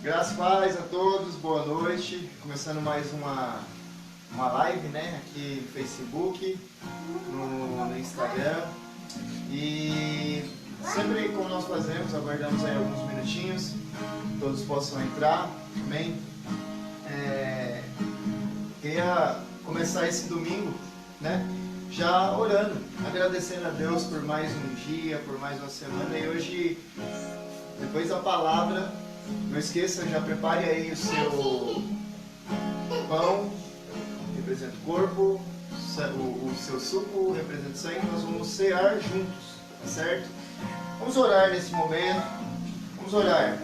Graças e paz a todos, boa noite. Começando mais uma live, né? Aqui no Facebook, no Instagram. E sempre como nós fazemos, aguardamos aí alguns minutinhos, todos possam entrar, amém? Queria começar esse domingo, né? Já orando, agradecendo a Deus por mais um dia, por mais uma semana. E hoje, depois da palavra, não esqueça, já prepare aí o seu pão, representa o corpo, o seu suco representa o sangue. Nós vamos cear juntos, tá certo? Vamos orar nesse momento, vamos orar.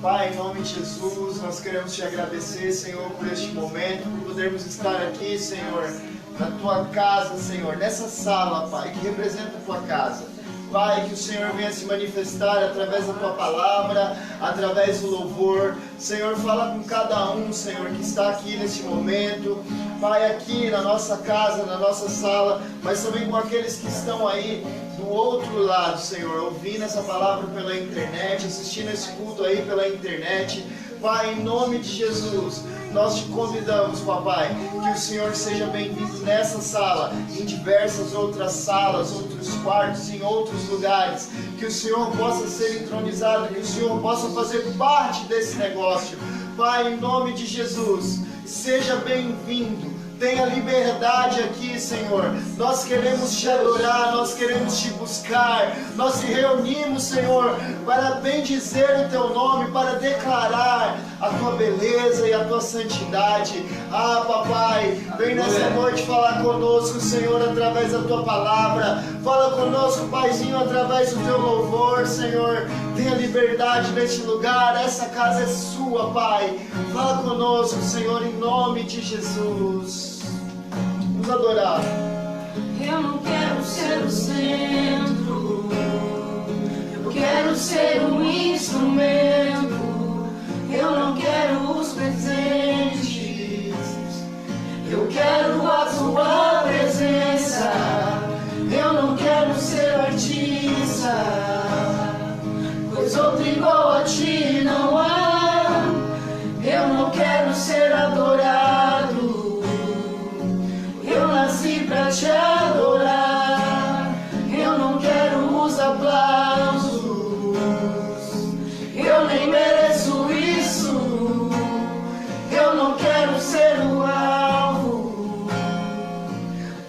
Pai, em nome de Jesus, nós queremos te agradecer, Senhor, por este momento, por podermos estar aqui, Senhor, na tua casa, Senhor, nessa sala, Pai, que representa a tua casa. Pai, que o Senhor venha se manifestar através da tua palavra, através do louvor. Senhor, fala com cada um, Senhor, que está aqui neste momento. Pai, aqui na nossa casa, na nossa sala, mas também com aqueles que estão aí do outro lado, Senhor, ouvindo essa palavra pela internet, assistindo esse culto aí pela internet. Pai, em nome de Jesus, nós te convidamos, papai, que o Senhor seja bem-vindo nessa sala, em diversas outras salas, outros quartos, em outros lugares, que o Senhor possa ser entronizado, que o Senhor possa fazer parte desse negócio. Pai, em nome de Jesus, seja bem-vindo. Tenha liberdade aqui, Senhor. Nós queremos te adorar, nós queremos te buscar. Nós se reunimos, Senhor, para bendizer o teu nome, para declarar a tua beleza e a tua santidade. Ah, papai, vem nessa noite falar conosco, Senhor, através da tua palavra. Fala conosco, Paizinho, através do teu louvor, Senhor. Tenha liberdade neste lugar. Essa casa é sua, Pai. Fala conosco, Senhor, em nome de Jesus. Vamos adorar. Eu não quero ser o centro, eu quero ser um instrumento. Eu não quero os presentes, eu quero a tua presença. Eu não quero ser artista, pois outro igual a ti não há. Eu não quero ser adorado, eu nasci pra te adorar. Eu não quero os aplausos, eu nem mereço isso. Eu não quero ser o alvo,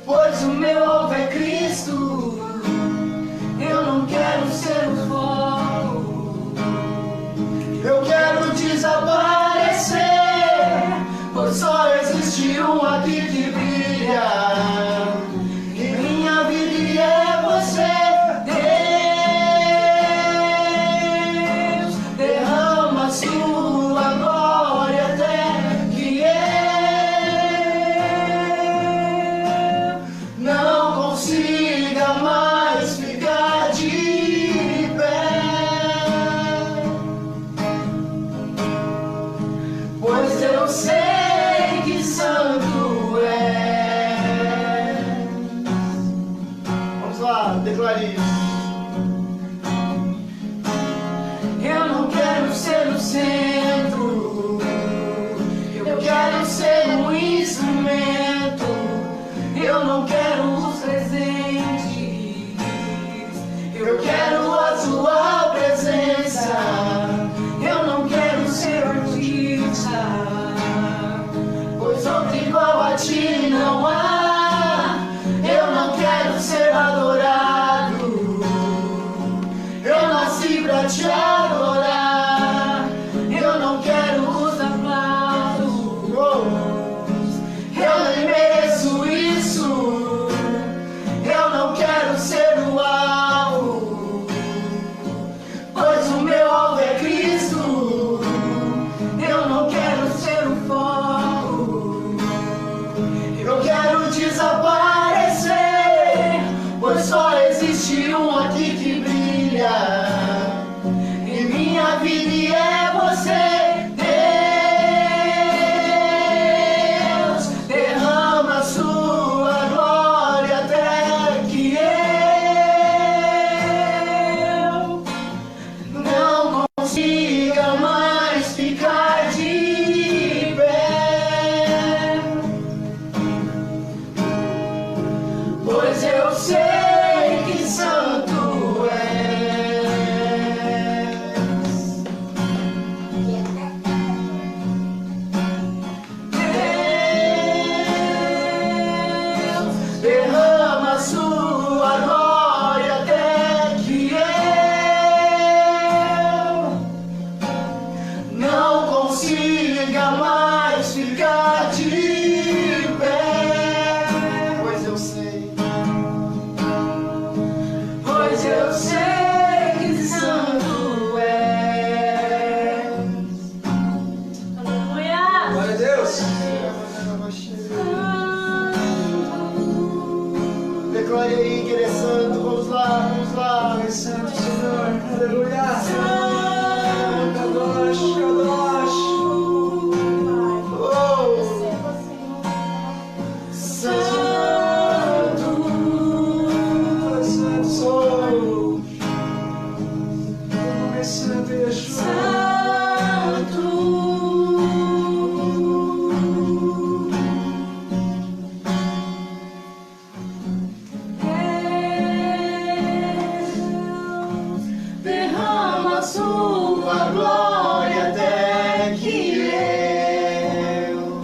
pois o meu alvo é Cristo. Eu não quero ser o foco, eu quero desaparecer, pois só existe um aqui que brilha, e minha vida é você. Deus, derrama sua glória até que eu não consiga mais ficar de pé, pois eu sei que santo é. Vamos lá, declare isso. Eu não quero ser o centro, eu quero ser um instrumento. Eu não quero os presentes, eu quero a tua presença. Eu não quero ser artista, consiga mais ficar de pé, pois eu sei que santo és. Aleluia. Glória a Deus. Declare aí que Ele é santo. Vamos lá, vamos lá. É santo, Senhor. Aleluia. Kadosh, Kadosh. Oh, santo, Santo, oh, é santo, Yeshua. derrama sua glória até que eu.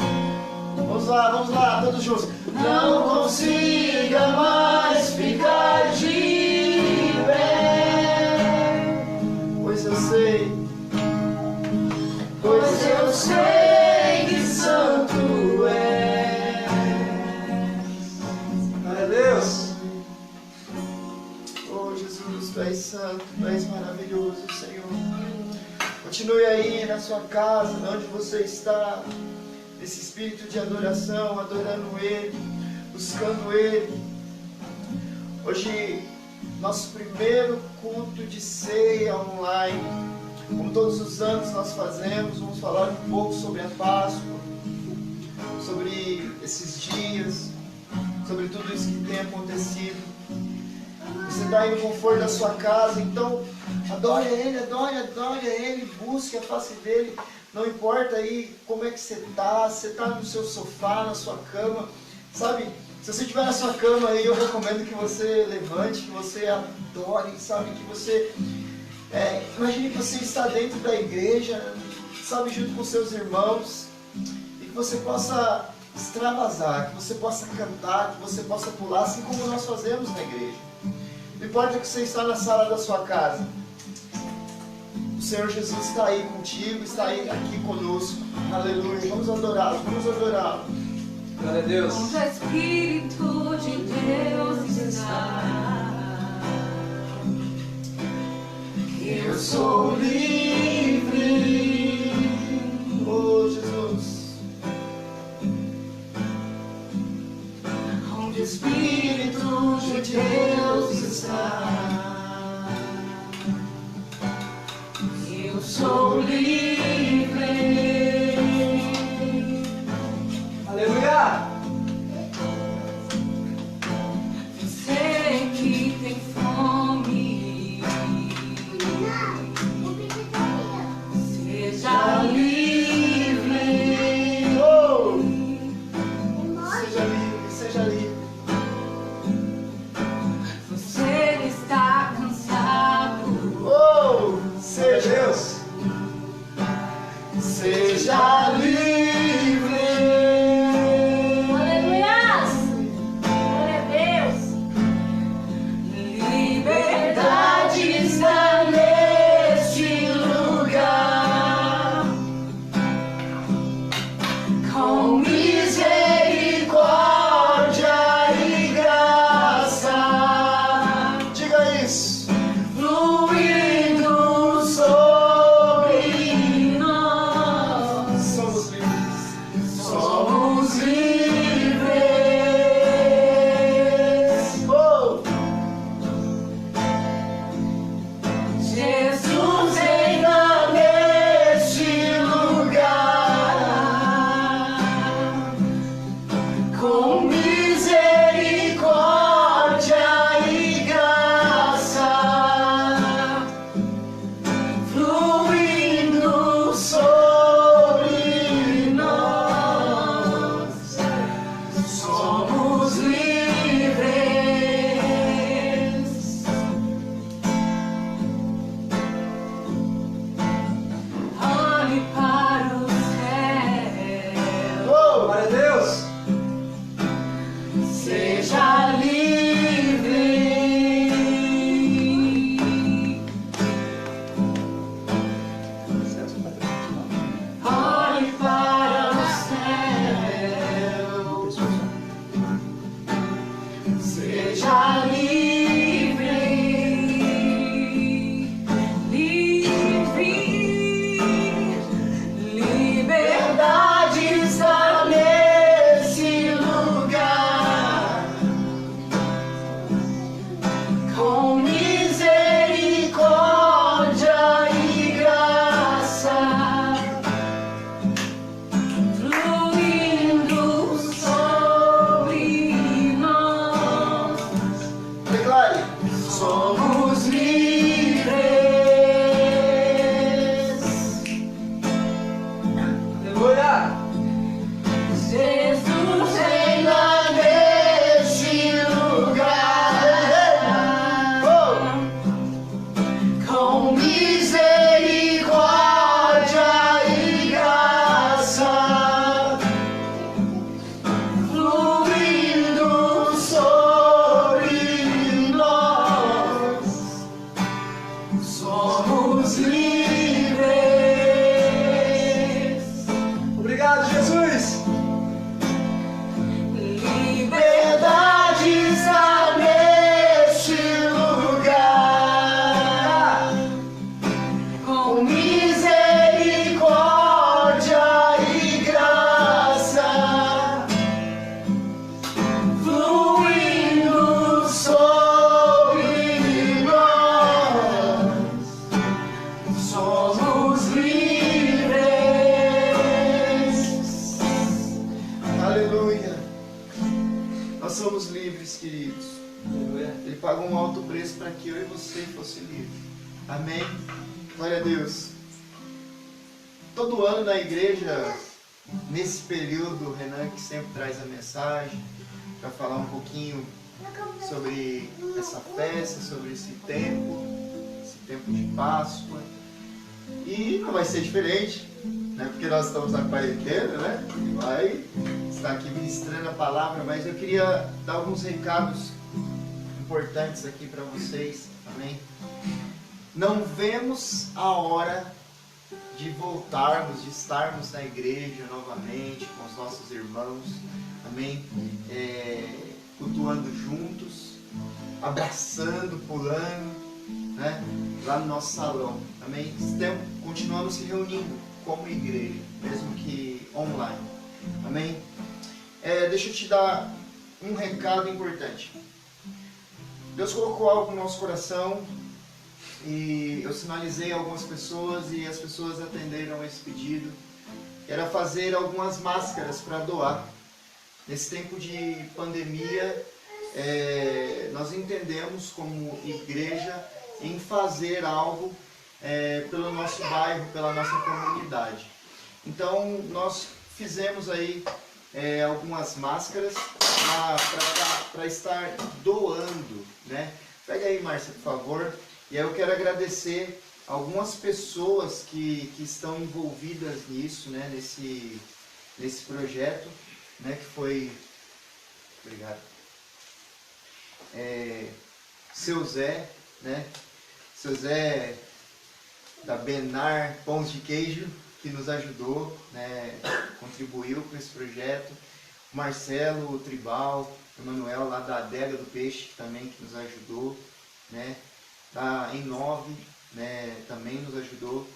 Vamos lá, todos juntos. Não consiga mais ficar de pé, pois eu sei que santo é. Glória a Deus. Oh Jesus, Tu és santo, Tu és maravilhoso, Senhor. Continue aí na sua casa, onde você está, nesse espírito de adoração, adorando Ele, buscando Ele. Hoje, nosso primeiro culto de ceia online. Como todos os anos nós fazemos, vamos falar um pouco sobre a Páscoa, sobre esses dias, sobre tudo isso que tem acontecido. Você está aí no conforto da sua casa, então adore Ele, busque a face dEle. Não importa aí como é que você está no seu sofá, na sua cama, sabe? Se você estiver na sua cama aí, eu recomendo que você levante, que você adore, sabe? Que você, imagine que você está dentro da igreja, sabe? Junto com seus irmãos, e que você possa extravasar, que você possa cantar, que você possa pular, assim como nós fazemos na igreja. Não importa que você está na sala da sua casa, o Senhor Jesus está aí contigo, está aí aqui conosco. Aleluia. Vamos adorá-lo, vamos adorá-lo. Glória a Deus. Onde o Espírito de Deus está, Eu sou livre. Oh Jesus. onde o Espírito de Deus está, eu sou livre. Aleluia. Você que tem fome, seja livre. Oh! Seja livre. Você que está cansado, Oh! Glória a Deus. Seja livre. aleluia, glória a Deus. Liberdade está neste lugar, com misericórdia e graça, Diga isso. fluindo sobre nós. Somos livres. Somos livres. Oh! Jesus reina neste lugar, com misericórdia e graça, fluindo sobre nós. Somos livres. Olhe para o céu, Oh! Glória a Deus. seja livre. eu e você fosse livre. Amém? Glória a Deus. Todo ano na igreja, nesse período, o Renan que sempre traz a mensagem para falar um pouquinho sobre essa festa, sobre esse tempo de Páscoa. E não vai ser diferente, né? Porque nós estamos na quarentena, né? E vai estar aqui ministrando a palavra, mas eu queria dar alguns recados importantes aqui para vocês, amém? Não vemos a hora de voltarmos, de estarmos na igreja novamente com os nossos irmãos, amém? Cultuando juntos, abraçando, pulando, né? Lá no nosso salão, amém? Continuamos se reunindo como igreja, mesmo que online, amém? Deixa eu te dar um recado importante. Deus colocou algo no nosso coração e eu sinalizei a algumas pessoas e as pessoas atenderam esse pedido. Era fazer algumas máscaras para doar. Nesse tempo de pandemia, nós entendemos como igreja em fazer algo pelo nosso bairro, pela nossa comunidade. Então nós fizemos aí algumas máscaras para estar doando, né? Pega aí, Márcia, por favor. E aí eu quero agradecer algumas pessoas que estão envolvidas nisso, né? Nesse projeto, né? Que foi... Obrigado. Seu Zé, né? Seu Zé da Benar Pães de Queijo, que nos ajudou, né? Contribuiu com esse projeto. Marcelo Tribal, Emanuel lá da Adega do Peixe também que nos ajudou, né? Da Em9, né? Também nos ajudou.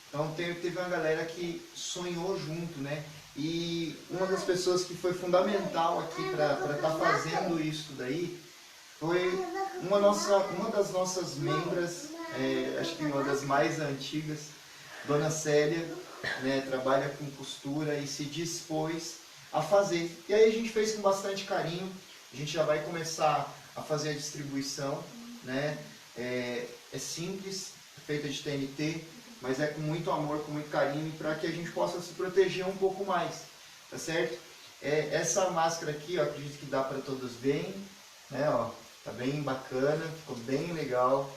Então teve uma galera que sonhou junto, né? E uma das pessoas que foi fundamental aqui para estar fazendo isso daí foi uma das nossas membras, acho que uma das mais antigas, Dona Célia, né? Trabalha com costura e se dispôs a fazer. E aí a gente fez com bastante carinho. A gente já vai começar a fazer a distribuição, né? É simples, feita de TNT, mas é com muito amor, com muito carinho, para que a gente possa se proteger um pouco mais, tá certo? Essa máscara aqui, ó, acredito que dá para todos verem, né? Ó, tá bem bacana, ficou bem legal,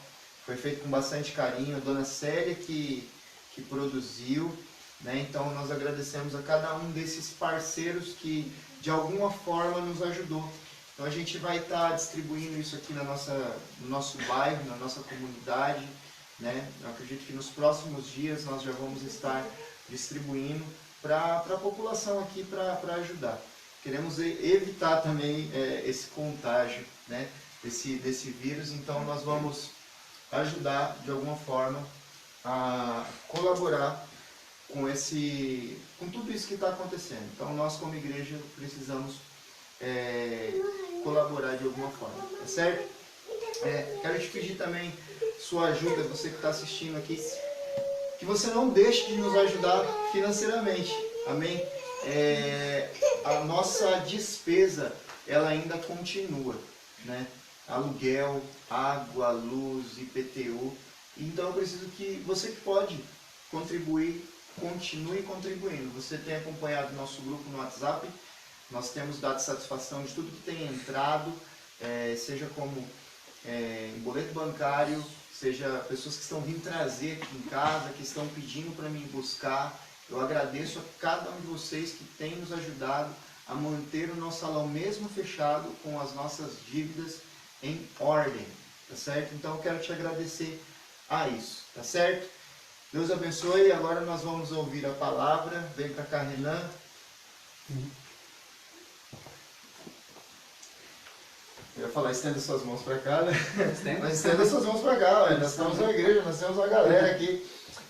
foi feito com bastante carinho. A Dona Célia que produziu, né? Então nós agradecemos a cada um desses parceiros que de alguma forma nos ajudou. Então a gente vai estar distribuindo isso aqui no nosso bairro, na nossa comunidade, né? Eu acredito que nos próximos dias nós já vamos estar distribuindo para a população aqui para ajudar. Queremos evitar também esse contágio, né? desse vírus, então nós vamos ajudar de alguma forma a colaborar com tudo isso que está acontecendo. Então nós como igreja precisamos colaborar de alguma forma, tá certo? Quero te pedir também sua ajuda, você que está assistindo aqui, que você não deixe de nos ajudar financeiramente, amém? A nossa despesa, ela ainda continua, né? Aluguel, água, luz, IPTU. Então eu preciso que você que pode contribuir, continue contribuindo. Você tem acompanhado nosso grupo no WhatsApp, nós temos dado satisfação de tudo que tem entrado, seja como em boleto bancário, seja pessoas que estão vindo trazer aqui em casa, que estão pedindo para mim buscar. Eu agradeço a cada um de vocês que tem nos ajudado a manter o nosso salão mesmo fechado, com as nossas dívidas em ordem, tá certo? Então eu quero te agradecer a isso, tá certo? Deus abençoe. Agora nós vamos ouvir a palavra. Vem para cá, Renan. Eu ia falar, estenda suas mãos para cá, né? Mas estenda suas mãos para cá, nós estamos na igreja, nós temos uma galera aqui.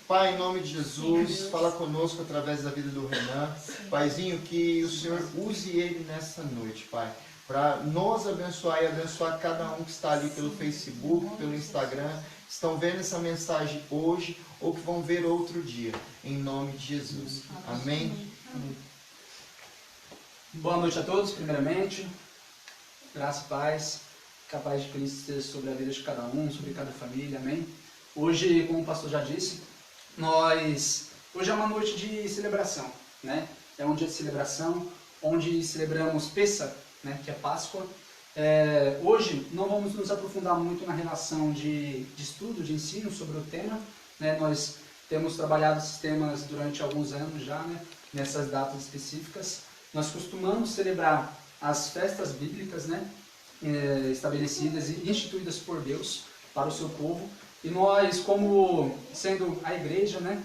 Pai, em nome de Jesus, fala conosco através da vida do Renan. Paizinho, que o Senhor use ele nessa noite, Pai, para nos abençoar e abençoar cada um que está ali pelo Facebook, pelo Instagram, que estão vendo essa mensagem hoje ou que vão ver outro dia, em nome de Jesus. Amém? Boa noite a todos, primeiramente. Graça e paz. Que a paz de Cristo esteja sobre a vida de cada um, sobre cada família, amém? Hoje, como o pastor já disse, hoje é uma noite de celebração, né? É um dia de celebração, onde celebramos Pessa, né? Que é Páscoa. Hoje não vamos nos aprofundar muito na relação de estudo, de ensino sobre o tema, né? Nós temos trabalhado esses temas durante alguns anos já, né? Nessas datas específicas. Nós costumamos celebrar as festas bíblicas, né? Estabelecidas e instituídas por Deus para o seu povo. E nós, como sendo a igreja, né?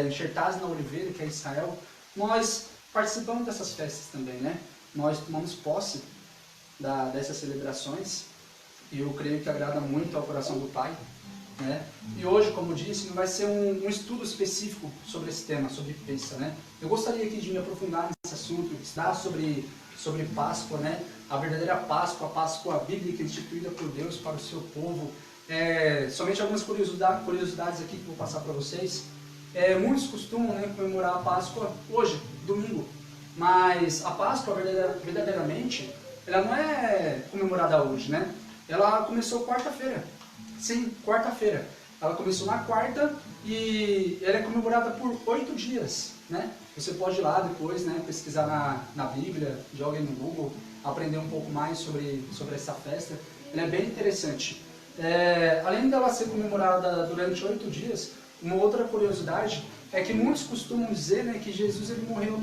Enxertados na Oliveira, que é Israel, nós participamos dessas festas também, né? Nós tomamos posse dessas celebrações e eu creio que agrada muito ao coração do Pai, né? E hoje, como disse, não vai ser um estudo específico sobre esse tema, sobre Pessa, né? Eu gostaria aqui de me aprofundar nesse assunto, estudar sobre Páscoa, né? A verdadeira Páscoa, a Páscoa bíblica instituída por Deus para o seu povo. Somente algumas curiosidades aqui que vou passar para vocês. Muitos costumam, né, comemorar a Páscoa hoje, domingo, mas a Páscoa verdadeiramente ela não é comemorada hoje, né? Ela começou quarta-feira. Sim, quarta-feira. Ela começou na quarta e ela é comemorada por 8 dias, né? Você pode ir lá depois, né, pesquisar na Bíblia, jogue no Google, aprender um pouco mais sobre essa festa. Ela é bem interessante. Além dela ser comemorada durante 8 dias, uma outra curiosidade é que muitos costumam dizer, né, que Jesus ele morreu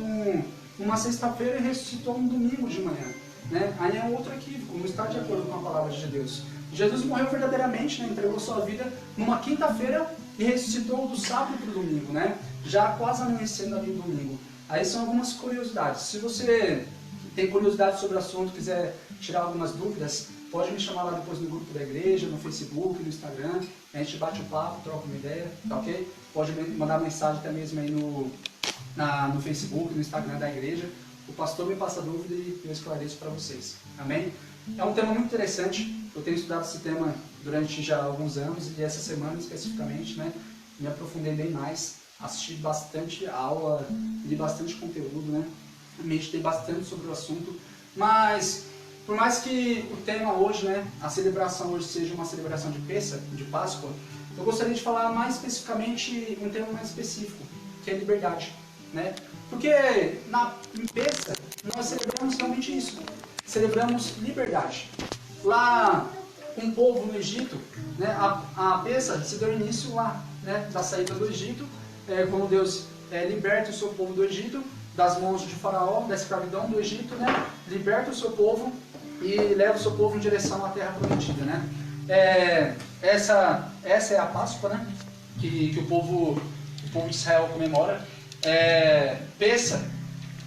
numa sexta-feira e ressuscitou no domingo de manhã, né? Aí é um outro equívoco, não está de acordo com a palavra de Deus. Jesus morreu verdadeiramente, né, entregou sua vida numa quinta-feira e ressuscitou do sábado para o domingo, né? Já quase amanhecendo ali no domingo. Aí são algumas curiosidades. Se você tem curiosidade sobre o assunto, quiser tirar algumas dúvidas, pode me chamar lá depois no grupo da igreja, no Facebook, no Instagram. A gente bate um papo, troca uma ideia, tá ok? Pode mandar mensagem até mesmo aí no Facebook, no Instagram da igreja. O pastor me passa dúvida e eu esclareço para vocês. Amém? É um tema muito interessante. Eu tenho estudado esse tema durante já alguns anos e essa semana especificamente, né, me aprofundei bem mais, assisti bastante aula, li bastante conteúdo, né, meditei bastante sobre o assunto, mas por mais que o tema hoje, né, a celebração hoje seja uma celebração de Pessa, de Páscoa, eu gostaria de falar mais especificamente um tema mais específico, que é liberdade, né? Porque em Pessa nós celebramos realmente isso, celebramos liberdade. Lá com o povo no Egito, né, a Pessa se deu início lá, né, da saída do Egito, quando Deus liberta o seu povo do Egito, das mãos de Faraó, da escravidão do Egito, né, liberta o seu povo e leva o seu povo em direção à terra prometida, né. Essa é a Páscoa, né, que o povo de Israel comemora. Pessa,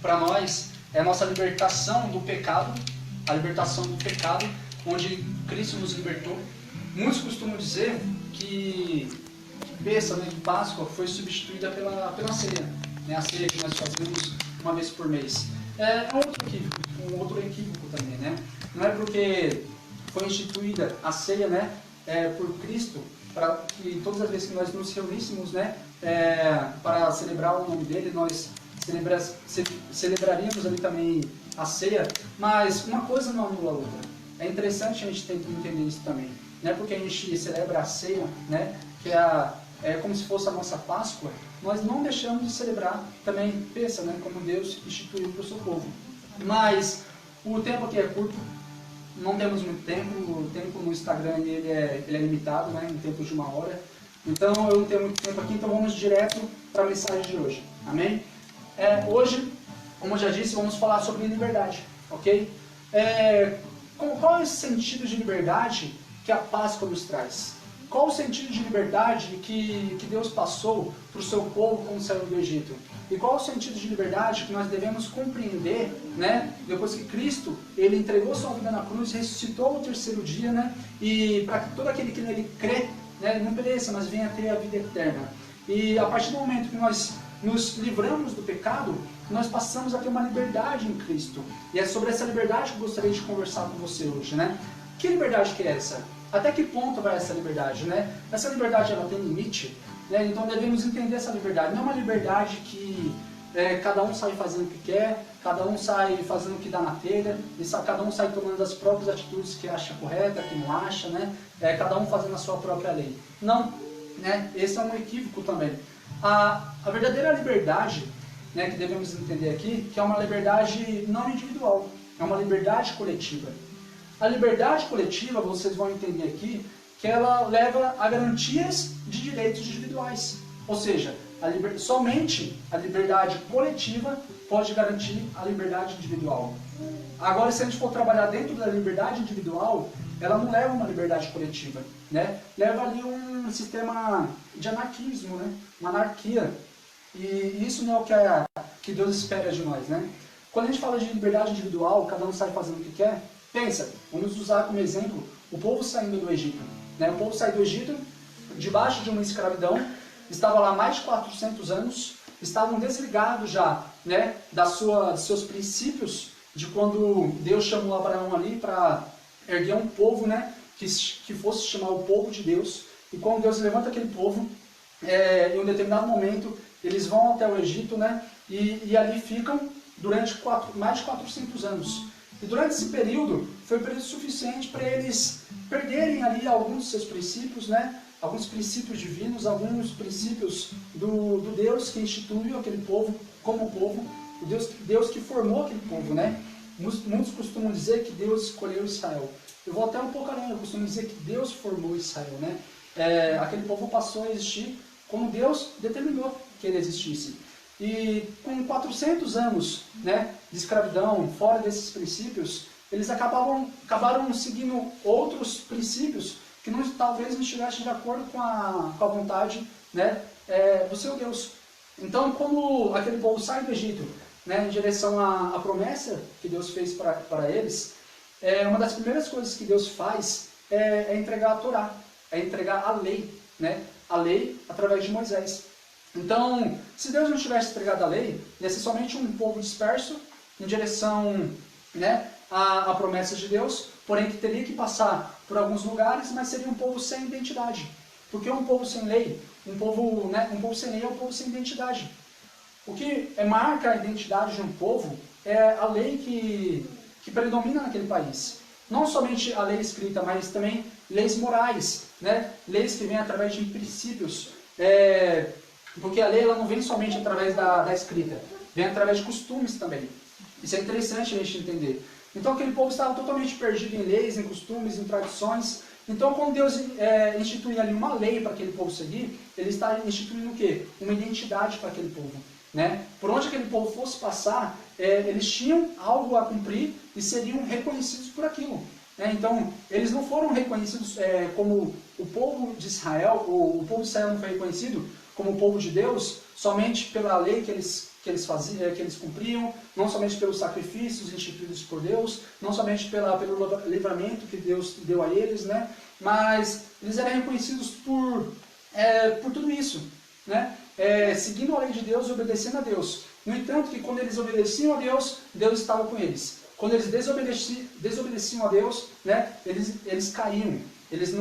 para nós, é a nossa libertação do pecado, a libertação do pecado, onde Cristo nos libertou. Muitos costumam dizer que Pessa, né, de Páscoa, foi substituída pela ceia, né, a ceia que nós fazemos uma vez por mês. Um outro equívoco também, né? Não é porque foi instituída a ceia, né, por Cristo, para que todas as vezes que nós nos reuníssemos, né, para celebrar o nome dele, nós celebraríamos ali também a ceia, mas uma coisa não anula a outra. É interessante a gente entender isso também, né? Porque a gente celebra a ceia, né, que é como se fosse a nossa Páscoa, nós não deixamos de celebrar também Pessa, né, como Deus instituiu para o seu povo. Mas o tempo aqui é curto, não temos muito tempo, o tempo no Instagram ele é limitado, né, em tempo de 1 hora. Então eu não tenho muito tempo aqui, então vamos direto para a mensagem de hoje. Amém? Hoje, como eu já disse, vamos falar sobre liberdade, ok? Qual é esse sentido de liberdade que a Páscoa nos traz? Qual o sentido de liberdade que Deus passou para o seu povo quando saiu do Egito? E qual o sentido de liberdade que nós devemos compreender, né, depois que Cristo ele entregou sua vida na cruz, ressuscitou no 3º dia, né, e para que todo aquele que nele crê, né, não pereça, mas venha ter a vida eterna. E a partir do momento que nós nos livramos do pecado, nós passamos a ter uma liberdade em Cristo. E é sobre essa liberdade que eu gostaria de conversar com você hoje, né? Que liberdade que é essa? Até que ponto vai essa liberdade, né? Essa liberdade ela tem limite, né? Então devemos entender essa liberdade. Não é uma liberdade que cada um sai fazendo o que quer, cada um sai fazendo o que dá na telha, cada um sai tomando as próprias atitudes que acha correta, que não acha, né? Cada um fazendo a sua própria lei. Não, né? Esse é um equívoco também. A verdadeira liberdade, né, que devemos entender aqui, que é uma liberdade não individual, é uma liberdade coletiva. A liberdade coletiva, vocês vão entender aqui, que ela leva a garantias de direitos individuais. Ou seja, somente a liberdade coletiva pode garantir a liberdade individual. Agora, se a gente for trabalhar dentro da liberdade individual, ela não leva uma liberdade coletiva, né? Leva ali um sistema de anarquismo, né? Uma anarquia. E isso não é o que Deus espera de nós, né? Quando a gente fala de liberdade individual, cada um sai fazendo o que quer, pensa, vamos usar como exemplo o povo saindo do Egito, né? O povo saiu do Egito debaixo de uma escravidão, estava lá mais de 400 anos, estavam desligados já, né, dos seus princípios de quando Deus chamou Abraão ali para erguer um povo, né, que fosse chamar o povo de Deus. E quando Deus levanta aquele povo, em um determinado momento, eles vão até o Egito, né, e ali ficam durante mais de 400 anos. E durante esse período, foi um período suficiente para eles perderem ali alguns dos seus princípios, né, alguns princípios divinos, alguns princípios do Deus que instituiu aquele povo como povo, o Deus que formou aquele povo, né? Muitos costumam dizer que Deus escolheu Israel. Eu vou até um pouco além, eu costumo dizer que Deus formou Israel, né? Aquele povo passou a existir como Deus determinou que ele existisse. E com 400 anos, né, de escravidão, fora desses princípios, eles acabaram seguindo outros princípios que talvez não estivessem de acordo com a vontade, né, do seu Deus. Então, como aquele povo sai do Egito, né, em direção à promessa que Deus fez para eles, uma das primeiras coisas que Deus faz é entregar a Torá, é entregar a lei, né, a lei através de Moisés. Então, se Deus não tivesse entregado a lei, ia ser somente um povo disperso em direção, né, à promessa de Deus, porém que teria que passar por alguns lugares, mas seria um povo sem identidade. Porque um povo sem lei, um povo sem lei é um povo sem identidade. O que marca a identidade de um povo é a lei que predomina naquele país. Não somente a lei escrita, mas também leis morais, né? Leis que vêm através de princípios. Porque a lei ela não vem somente através da escrita, vem através de costumes também. Isso é interessante a gente entender. Então aquele povo estava totalmente perdido em leis, em costumes, em tradições. Então quando Deus institui ali uma lei para aquele povo seguir, Ele está instituindo o quê? Uma identidade para aquele povo. Né? Por onde aquele povo fosse passar, eles tinham algo a cumprir e seriam reconhecidos por aquilo. Então, eles não foram reconhecidos como o povo de Israel, o povo de Israel não foi reconhecido como o povo de Deus somente pela lei que eles faziam, que eles cumpriam, não somente pelos sacrifícios instituídos por Deus, não somente pelo livramento que Deus deu a eles, né? Mas eles eram reconhecidos por tudo isso, né? Seguindo a lei de Deus e obedecendo a Deus. No entanto, que quando eles obedeciam a Deus, Deus estava com eles. Quando eles desobedeciam a Deus, né, eles caíam. Eles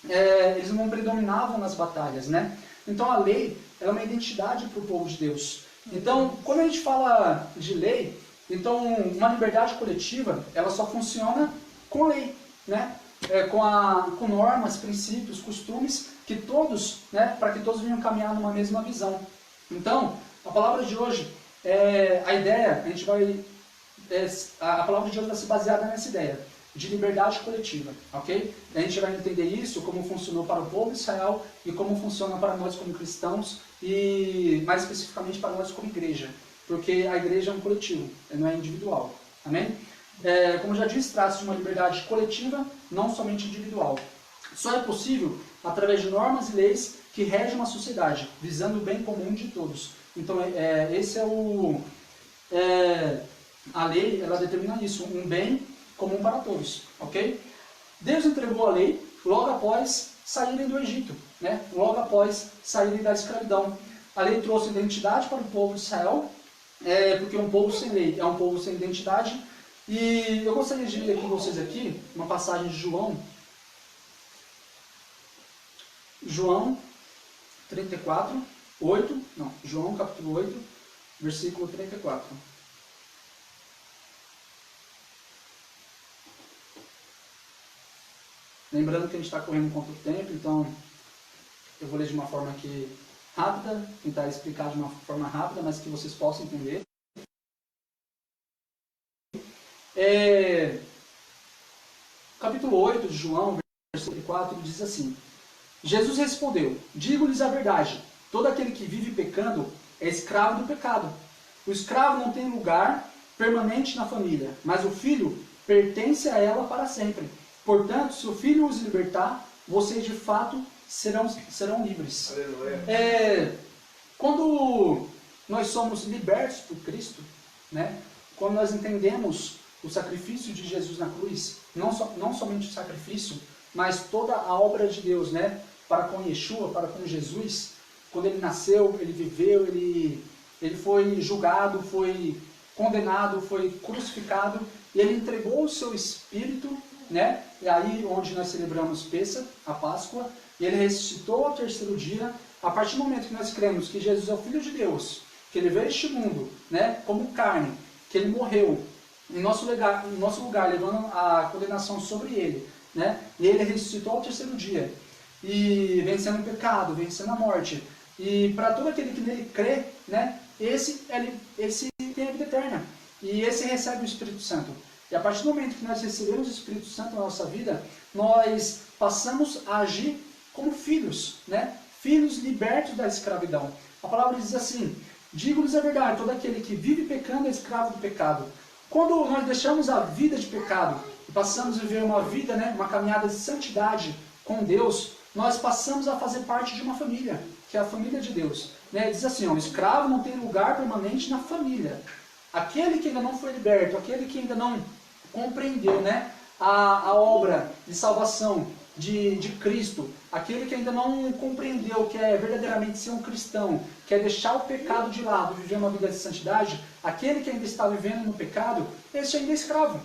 eles não predominavam nas batalhas, né? Então a lei ela é uma identidade para o povo de Deus. Então, quando a gente fala de lei, então uma liberdade coletiva ela só funciona com a lei, né? Com normas, princípios, costumes que todos, né, para que todos venham caminhar numa mesma visão. Então, a palavra de hoje, a palavra de hoje vai ser baseada nessa ideia de liberdade coletiva, ok? A gente vai entender isso, como funcionou para o povo de Israel e como funciona para nós como cristãos e mais especificamente para nós como igreja, porque a igreja é um coletivo, não é individual, amém? Como já disse, trata-se de uma liberdade coletiva, não somente individual. Só é possível através de normas e leis que regem uma sociedade, visando o bem comum de todos. Então, a lei, ela determina isso, um bem comum para todos, ok? Deus entregou a lei logo após saírem do Egito, né? Logo após saírem da escravidão. A lei trouxe identidade para o povo de Israel, porque um povo sem lei é um povo sem identidade. E eu gostaria de ler com vocês aqui uma passagem de João 34, João capítulo 8, versículo 34. Lembrando que a gente está correndo contra o tempo, então eu vou ler de uma forma aqui rápida, tentar explicar de uma forma rápida, mas que vocês possam entender. Capítulo 8 de João, versículo 4, diz assim: Jesus respondeu: digo-lhes a verdade, todo aquele que vive pecando é escravo do pecado. O escravo não tem lugar permanente na família, mas o filho pertence a ela para sempre. Portanto, se o filho os libertar, vocês de fato serão livres. Aleluia. Quando nós somos libertos por Cristo, né? Quando nós entendemos o sacrifício de Jesus na cruz, não somente o sacrifício, mas toda a obra de Deus, né? Para com Yeshua, para com Jesus, quando ele nasceu, ele viveu, ele foi julgado, foi condenado, foi crucificado, e ele entregou o seu espírito, né? E aí onde nós celebramos Pêssah, a Páscoa, e ele ressuscitou ao terceiro dia. A partir do momento que nós cremos que Jesus é o Filho de Deus, que ele veio a este mundo, né, como carne, que ele morreu em nosso lugar, levando a condenação sobre ele, né? E ele ressuscitou ao terceiro dia, e vencendo o pecado, vencendo a morte. E para todo aquele que nele crê, né, esse tem a vida eterna, e esse recebe o Espírito Santo. E a partir do momento que nós recebemos o Espírito Santo na nossa vida, nós passamos a agir como filhos, né? Filhos libertos da escravidão. A palavra diz assim: digo-lhes a verdade, todo aquele que vive pecando é escravo do pecado. Quando nós deixamos a vida de pecado e passamos a viver uma vida, né, uma caminhada de santidade com Deus, nós passamos a fazer parte de uma família, que é a família de Deus. Né? Diz assim, o escravo não tem lugar permanente na família. Aquele que ainda não foi liberto, aquele que ainda não compreendeu, né, a obra de salvação de Cristo, aquele que ainda não compreendeu que é verdadeiramente ser um cristão, que é deixar o pecado de lado, viver uma vida de santidade, aquele que ainda está vivendo no pecado, esse ainda é escravo.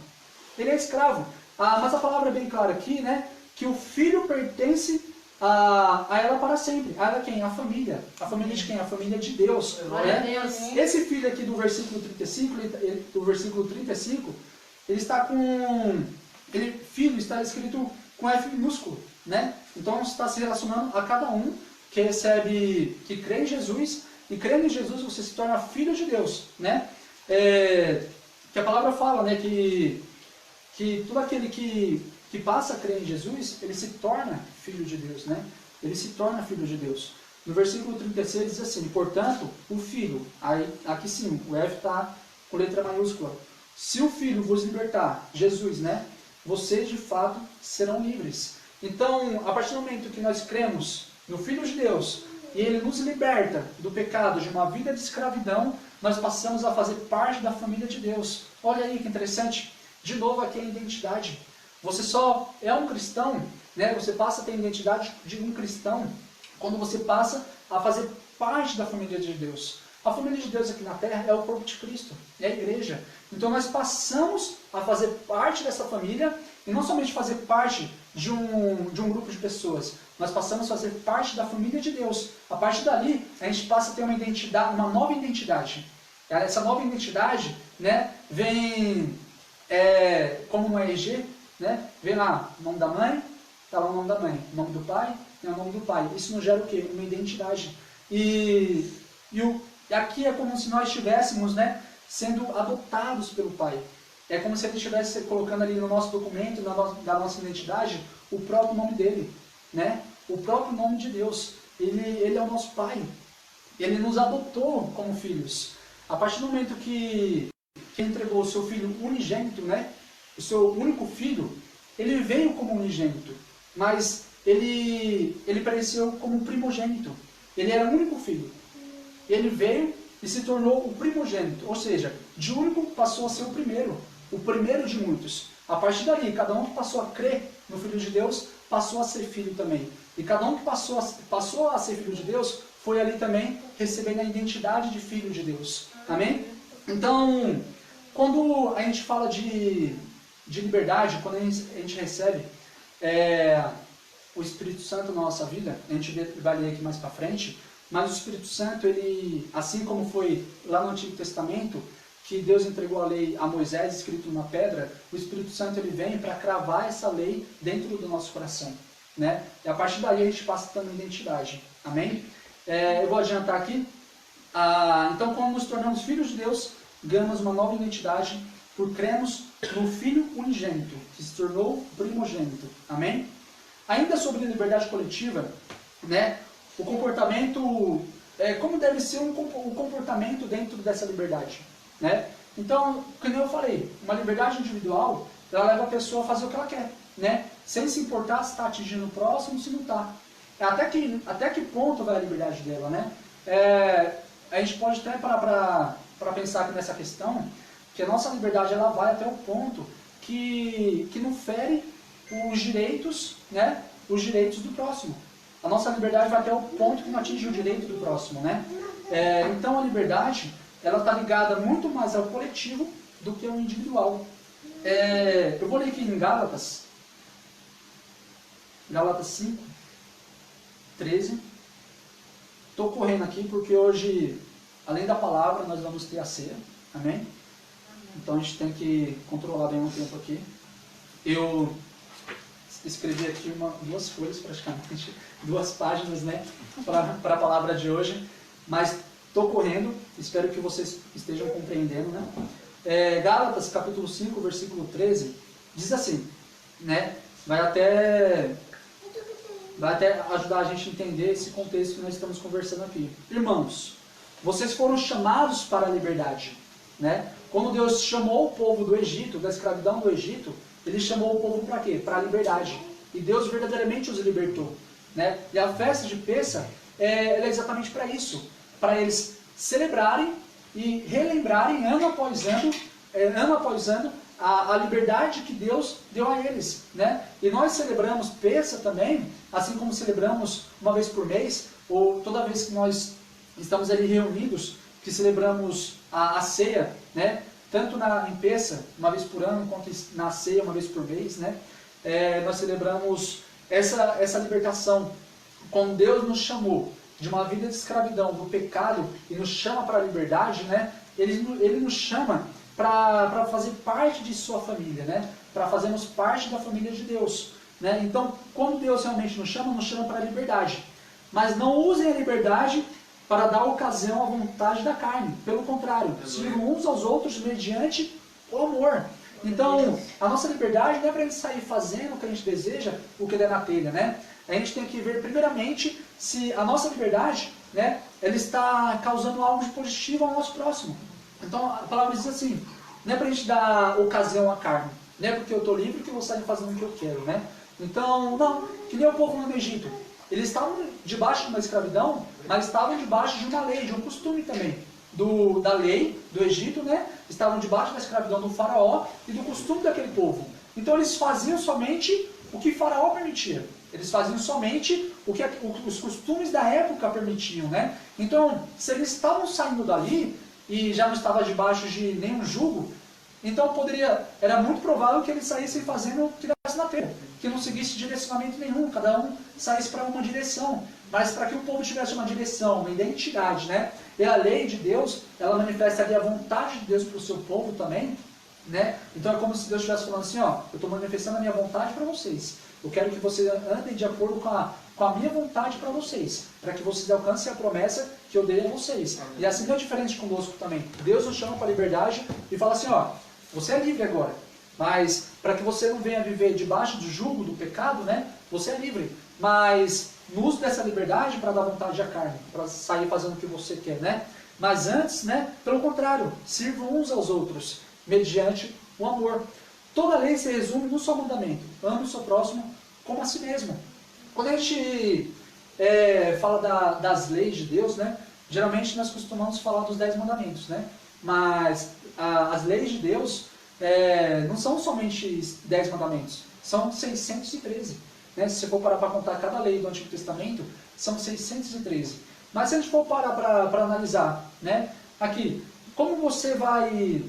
Ele é escravo. Mas a palavra é bem clara aqui, né, que o filho pertence a ela para sempre. A ela quem? A família. A família de quem? A família de Deus. Glória a Né? Deus. Esse filho aqui do versículo 35, ele está com... filho está escrito com F minúsculo, né? Então está se relacionando a cada um que recebe, que crê em Jesus, e crendo em Jesus você se torna filho de Deus, né? Que a palavra fala, né, que todo aquele que passa a crer em Jesus, ele se torna filho de Deus, né? Ele se torna filho de Deus. No versículo 36 diz assim: portanto, o filho, aí, aqui sim, o F está com letra maiúscula. Se o filho vos libertar, Jesus, né? Vocês de fato serão livres. Então, a partir do momento que nós cremos no Filho de Deus e ele nos liberta do pecado, de uma vida de escravidão, nós passamos a fazer parte da família de Deus. Olha aí que interessante. De novo aqui a identidade. Você só é um cristão, né? Você passa a ter a identidade de um cristão quando você passa a fazer parte da família de Deus. A família de Deus aqui na terra é o corpo de Cristo, é a igreja. Então nós passamos a fazer parte dessa família, e não somente fazer parte de um grupo de pessoas, nós passamos a fazer parte da família de Deus. A partir dali, a gente passa a ter uma identidade, uma nova identidade. Essa nova identidade, né, vem, como no RG, né, vem lá o nome da mãe, está lá o nome da mãe, o nome do pai, é o nome do pai. Isso nos gera o quê? Uma identidade. E aqui é como se nós estivéssemos, né, sendo adotados pelo Pai. É como se ele estivesse colocando ali no nosso documento, da nossa identidade, o próprio nome dele, né? O próprio nome de Deus. Ele é o nosso Pai. Ele nos adotou como filhos. A partir do momento que entregou o seu filho unigênito, né? O seu único filho, ele veio como unigênito, mas ele apareceu como primogênito. Ele era o único filho. Ele veio e se tornou o primogênito, ou seja, de único passou a ser o primeiro de muitos. A partir dali, cada um que passou a crer no Filho de Deus, passou a ser filho também. E cada um que passou a ser filho de Deus, foi ali também recebendo a identidade de filho de Deus. Amém? Então, quando a gente fala de liberdade, quando a gente recebe o Espírito Santo na nossa vida, a gente vai ler aqui mais para frente, mas o Espírito Santo, ele, assim como foi lá no Antigo Testamento, que Deus entregou a lei a Moisés, escrito numa pedra, o Espírito Santo ele vem para cravar essa lei dentro do nosso coração, né? E a partir daí a gente passa a ter uma identidade. Amém? Eu vou adiantar aqui. Então, quando nos tornamos filhos de Deus, ganhamos uma nova identidade por cremos no Filho unigênito, que se tornou primogênito. Amém? Ainda sobre liberdade coletiva, né? O comportamento, como deve ser o comportamento dentro dessa liberdade, né? Então, como eu falei, uma liberdade individual, ela leva a pessoa a fazer o que ela quer, né? Sem se importar se está atingindo o próximo, se não está. Até que ponto vai a liberdade dela, né? A gente pode até parar para pensar aqui nessa questão, que a nossa liberdade ela vai até o ponto que não fere os direitos, né? Os direitos do próximo. A nossa liberdade vai até o ponto que não atinge o direito do próximo, né? Então a liberdade, ela está ligada muito mais ao coletivo do que ao individual. Eu vou ler aqui em Gálatas 5, 13. Estou correndo aqui porque hoje, além da palavra, nós vamos ter a ceia. Amém? Então a gente tem que controlar bem o tempo aqui. Eu escrevi aqui duas folhas praticamente, 2 páginas, né, para a palavra de hoje, mas estou correndo, espero que vocês estejam compreendendo, né. Gálatas capítulo 5, versículo 13, diz assim, né, vai até ajudar a gente a entender esse contexto que nós estamos conversando aqui. Irmãos, vocês foram chamados para a liberdade, né? Quando Deus chamou o povo do Egito, da escravidão do Egito, Ele chamou o povo para quê? Para a liberdade. E Deus verdadeiramente os libertou, né? E a festa de Pêssah ela é exatamente para isso, para eles celebrarem e relembrarem ano após ano a liberdade que Deus deu a eles, né? E nós celebramos Pêssah também, assim como celebramos uma vez por mês, ou toda vez que nós estamos ali reunidos, que celebramos a ceia, né? Tanto em Pêssah, uma vez por ano, quanto na ceia, uma vez por mês, né? Nós celebramos essa libertação. Quando Deus nos chamou de uma vida de escravidão, do pecado, e nos chama para a liberdade, né? Ele nos chama para fazer parte de sua família, né? Para fazermos parte da família de Deus, né? Então, quando Deus realmente nos chama para a liberdade. Mas não usem a liberdade para dar ocasião à vontade da carne. Pelo contrário, sirvam uns aos outros mediante o amor. Então, a nossa liberdade não é para a gente sair fazendo o que a gente deseja, o que der na telha, né? A gente tem que ver primeiramente se a nossa liberdade, né, ela está causando algo de positivo ao nosso próximo. Então, a palavra diz assim, não é para a gente dar ocasião à carne, não é porque eu estou livre que eu vou sair fazendo o que eu quero, né? Então, não, que nem o povo lá no Egito. Eles estavam debaixo de uma escravidão, mas estavam debaixo de uma lei, de um costume também. Da lei do Egito, né? Estavam debaixo da escravidão do faraó e do costume daquele povo. Então eles faziam somente o que faraó permitia. Eles faziam somente o que os costumes da época permitiam, né? Então, se eles estavam saindo dali e já não estavam debaixo de nenhum jugo, então era muito provável que eles saíssem fazendo o que desse na telha, que não seguisse direcionamento nenhum, cada um saísse para uma direção. Mas para que o povo tivesse uma direção, uma identidade, né? E a lei de Deus, ela manifesta ali a vontade de Deus para o seu povo também, né? Então é como se Deus estivesse falando assim, ó, eu estou manifestando a minha vontade para vocês. Eu quero que vocês andem de acordo com a minha vontade para vocês, para que vocês alcancem a promessa que eu dei a vocês. E assim não é diferente conosco também. Deus nos chama para a liberdade e fala assim, ó, você é livre agora, mas para que você não venha viver debaixo do jugo do pecado, né? Você é livre, mas no uso dessa liberdade para dar vontade à carne, para sair fazendo o que você quer, né? Mas antes, né? Pelo contrário, sirvam uns aos outros, mediante o amor. Toda lei se resume num só mandamento: ame o seu próximo como a si mesmo. Quando a gente fala das leis de Deus, né? Geralmente nós costumamos falar dos 10 mandamentos, né? Mas as leis de Deus não são somente 10 mandamentos, são 613. Né? Se você for parar para contar cada lei do Antigo Testamento, são 613. Mas se a gente for parar para analisar, né? Aqui, como você vai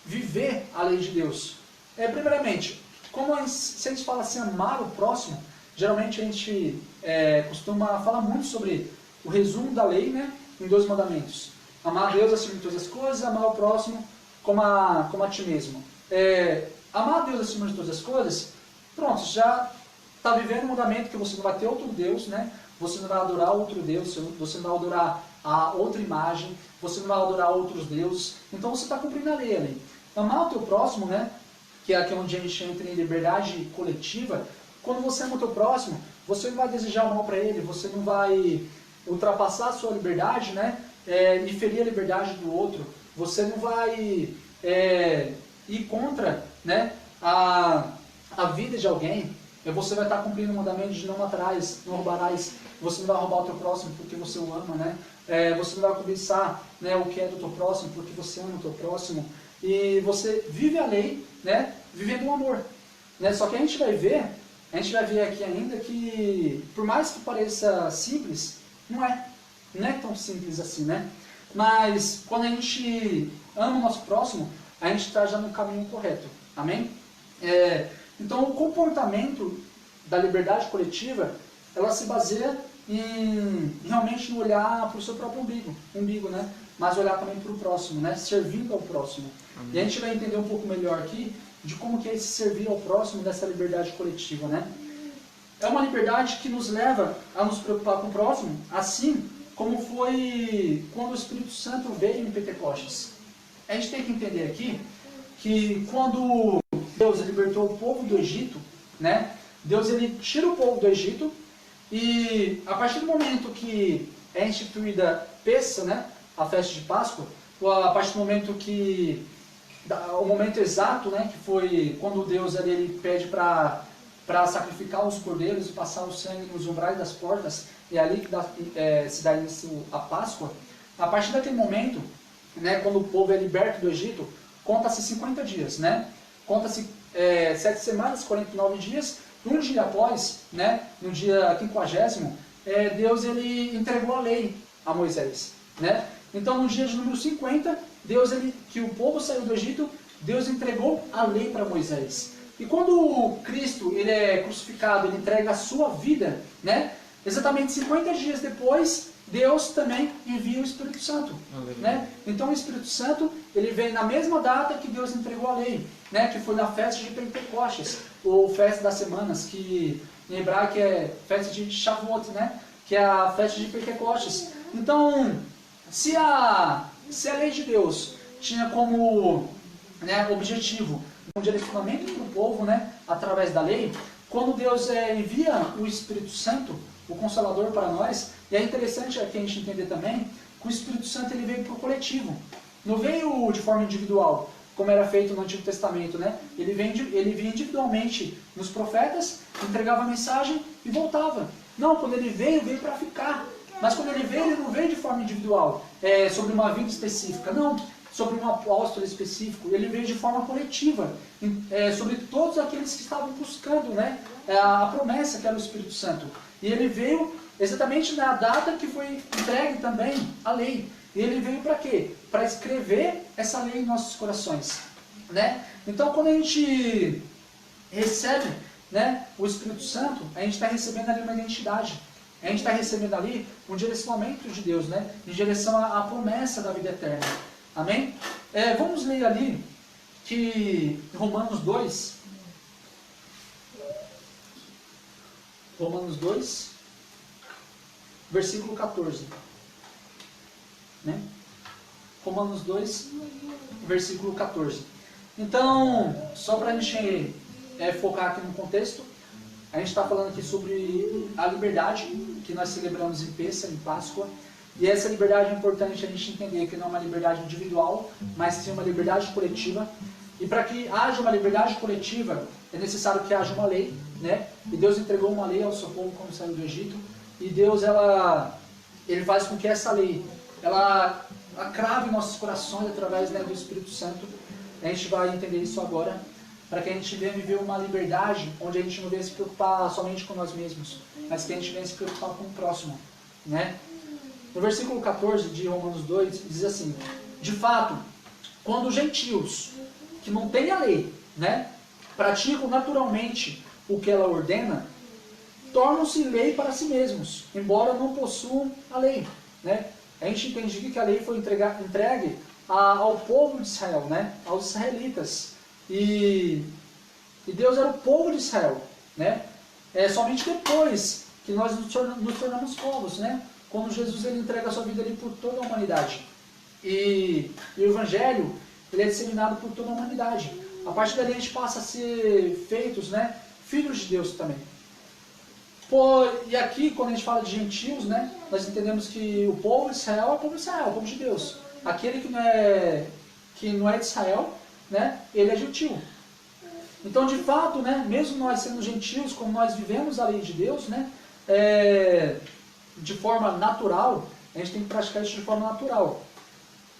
viver a lei de Deus? Primeiramente, se a gente fala assim, amar o próximo, geralmente a gente costuma falar muito sobre o resumo da lei, né, em 2 mandamentos. Amar a Deus acima de todas as coisas, amar o próximo como a ti mesmo. Amar a Deus acima de todas as coisas, pronto, já está vivendo um mandamento que você não vai ter outro Deus, né? Você não vai adorar outro Deus, você não vai adorar a outra imagem, você não vai adorar outros deuses. Então você está cumprindo a lei ali. Amar o teu próximo, né? Que é aqui onde a gente entra em liberdade coletiva. Quando você ama o teu próximo, você não vai desejar o mal para ele, você não vai ultrapassar a sua liberdade, né? E ferir a liberdade do outro. Você não vai ir contra, né, a vida de alguém. Você vai estar cumprindo o mandamento de não matarás, não roubarás. Você não vai roubar o teu próximo porque você o ama, né? Você não vai cobiçar, né, o que é do teu próximo porque você ama o teu próximo. E você vive a lei, né, vivendo o amor. Né? Só que a gente vai ver aqui ainda que, por mais que pareça simples, não é tão simples assim, né? Mas quando a gente ama o nosso próximo, a gente está já no caminho correto. Amém? Então o comportamento da liberdade coletiva, ela se baseia em realmente no olhar para o seu próprio umbigo, né? Mas olhar também para o próximo, né? Servindo ao próximo. Amém. E a gente vai entender um pouco melhor aqui de como que é esse servir ao próximo dessa liberdade coletiva, né? É uma liberdade que nos leva a nos preocupar com o próximo, assim como foi quando o Espírito Santo veio em Pentecostes. A gente tem que entender aqui que quando Deus libertou o povo do Egito, né? Deus ele tira o povo do Egito e a partir do momento que é instituída Pessa, né? A festa de Páscoa, a partir do momento que o momento exato, né, que foi quando Deus ele pede para sacrificar os cordeiros e passar o sangue nos umbrais das portas, é ali que se dá início a Páscoa. A partir daquele momento, né, quando o povo é liberto do Egito, conta-se 50 dias, né? Conta-se 7 semanas, 49 dias, um dia após, né, no dia 50º, Deus ele entregou a lei a Moisés, né? Então no dia de número 50, que o povo saiu do Egito, Deus entregou a lei para Moisés. E quando Cristo ele é crucificado, ele entrega a sua vida, né? Exatamente 50 dias depois, Deus também envia o Espírito Santo, né? Então o Espírito Santo ele vem na mesma data que Deus entregou a lei, né? Que foi na festa de Pentecostes, ou festa das semanas, que em hebraico é festa de Shavuot, né? Que é a festa de Pentecostes. Então, se a lei de Deus tinha como, né, objetivo um direcionamento para o povo, né, através da lei, quando Deus envia o Espírito Santo, o Consolador para nós, e é interessante aqui a gente entender também que o Espírito Santo ele veio para o coletivo, não veio de forma individual, como era feito no Antigo Testamento, né? Ele vinha individualmente nos profetas, entregava a mensagem e voltava. Não, quando ele veio para ficar. Mas quando ele não veio de forma individual, sobre uma vida específica, não, sobre um apóstolo específico, ele veio de forma coletiva, sobre todos aqueles que estavam buscando, né, a promessa que era o Espírito Santo. E ele veio exatamente na data que foi entregue também a lei. E ele veio para quê? Para escrever essa lei em nossos corações, né? Então quando a gente recebe, né, o Espírito Santo, a gente está recebendo ali uma identidade. A gente está recebendo ali um direcionamento de Deus, né? Em direção à promessa da vida eterna. Amém? Vamos ler ali que Romanos 2, versículo 14. Né? Romanos 2, versículo 14. Então, só para a gente focar aqui no contexto, a gente está falando aqui sobre a liberdade que nós celebramos em Pessa, em Páscoa. E essa liberdade é importante a gente entender que não é uma liberdade individual, mas sim uma liberdade coletiva. E para que haja uma liberdade coletiva, é necessário que haja uma lei, né? E Deus entregou uma lei ao seu povo quando saiu do Egito. E Deus, ele faz com que essa lei, ela crave em nossos corações através, né, do Espírito Santo. A gente vai entender isso agora, para que a gente venha viver uma liberdade onde a gente não venha se preocupar somente com nós mesmos, mas que a gente venha se preocupar com o próximo, né? No versículo 14 de Romanos 2, diz assim: de fato, quando os gentios, que não têm a lei, né, praticam naturalmente o que ela ordena, tornam-se lei para si mesmos, embora não possuam a lei, né? A gente entende que a lei foi entregue ao povo de Israel, né? Aos israelitas. E Deus era o povo de Israel, né? É somente depois que nós nos tornamos povos, né? Quando Jesus ele entrega a sua vida ali por toda a humanidade. E o Evangelho ele é disseminado por toda a humanidade. A partir dali a gente passa a ser feitos, né? Filhos de Deus também. E aqui, quando a gente fala de gentios, né? Nós entendemos que o povo de Israel é o povo de Israel, é o povo de Deus. Aquele que não é de Israel, né? Ele é gentil. Então, de fato, né? Mesmo nós sendo gentios, como nós vivemos a lei de Deus, né? De forma natural, a gente tem que praticar isso de forma natural.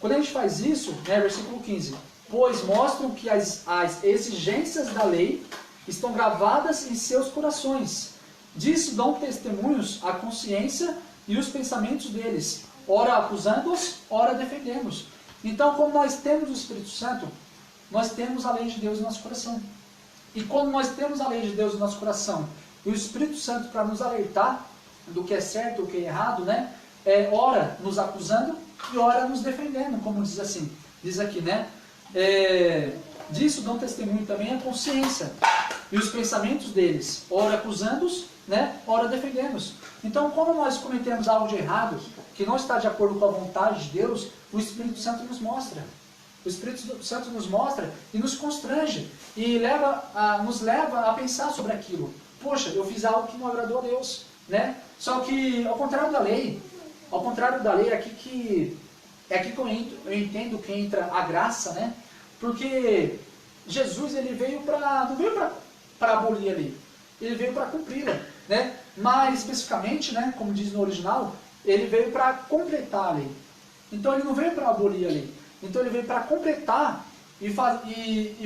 Quando a gente faz isso, né, versículo 15, pois mostram que as exigências da lei estão gravadas em seus corações. Disso dão testemunhos a consciência e os pensamentos deles, ora acusando-os, ora defendendo-os. Então, como nós temos o Espírito Santo, nós temos a lei de Deus no nosso coração. E quando nós temos a lei de Deus no nosso coração, e o Espírito Santo para nos alertar do que é certo e o que é errado, né? Ora nos acusando e ora nos defendendo, como diz aqui, né? Disso dão testemunho também a consciência e os pensamentos deles, ora acusando-os, né? Ora defendendo-os. Então, quando nós cometemos algo de errado, que não está de acordo com a vontade de Deus, o Espírito Santo nos mostra. O Espírito Santo nos mostra e nos constrange e nos leva a pensar sobre aquilo. Poxa, eu fiz algo que não agradou a Deus, né? Só que, ao contrário da lei, é aqui que eu entendo que entra a graça, né? Porque Jesus ele não veio para abolir a lei, ele veio para cumpri-la, né? Mais especificamente, né? Como diz no original, ele veio para completar a lei. Então ele não veio para abolir a lei. Então ele veio para completar e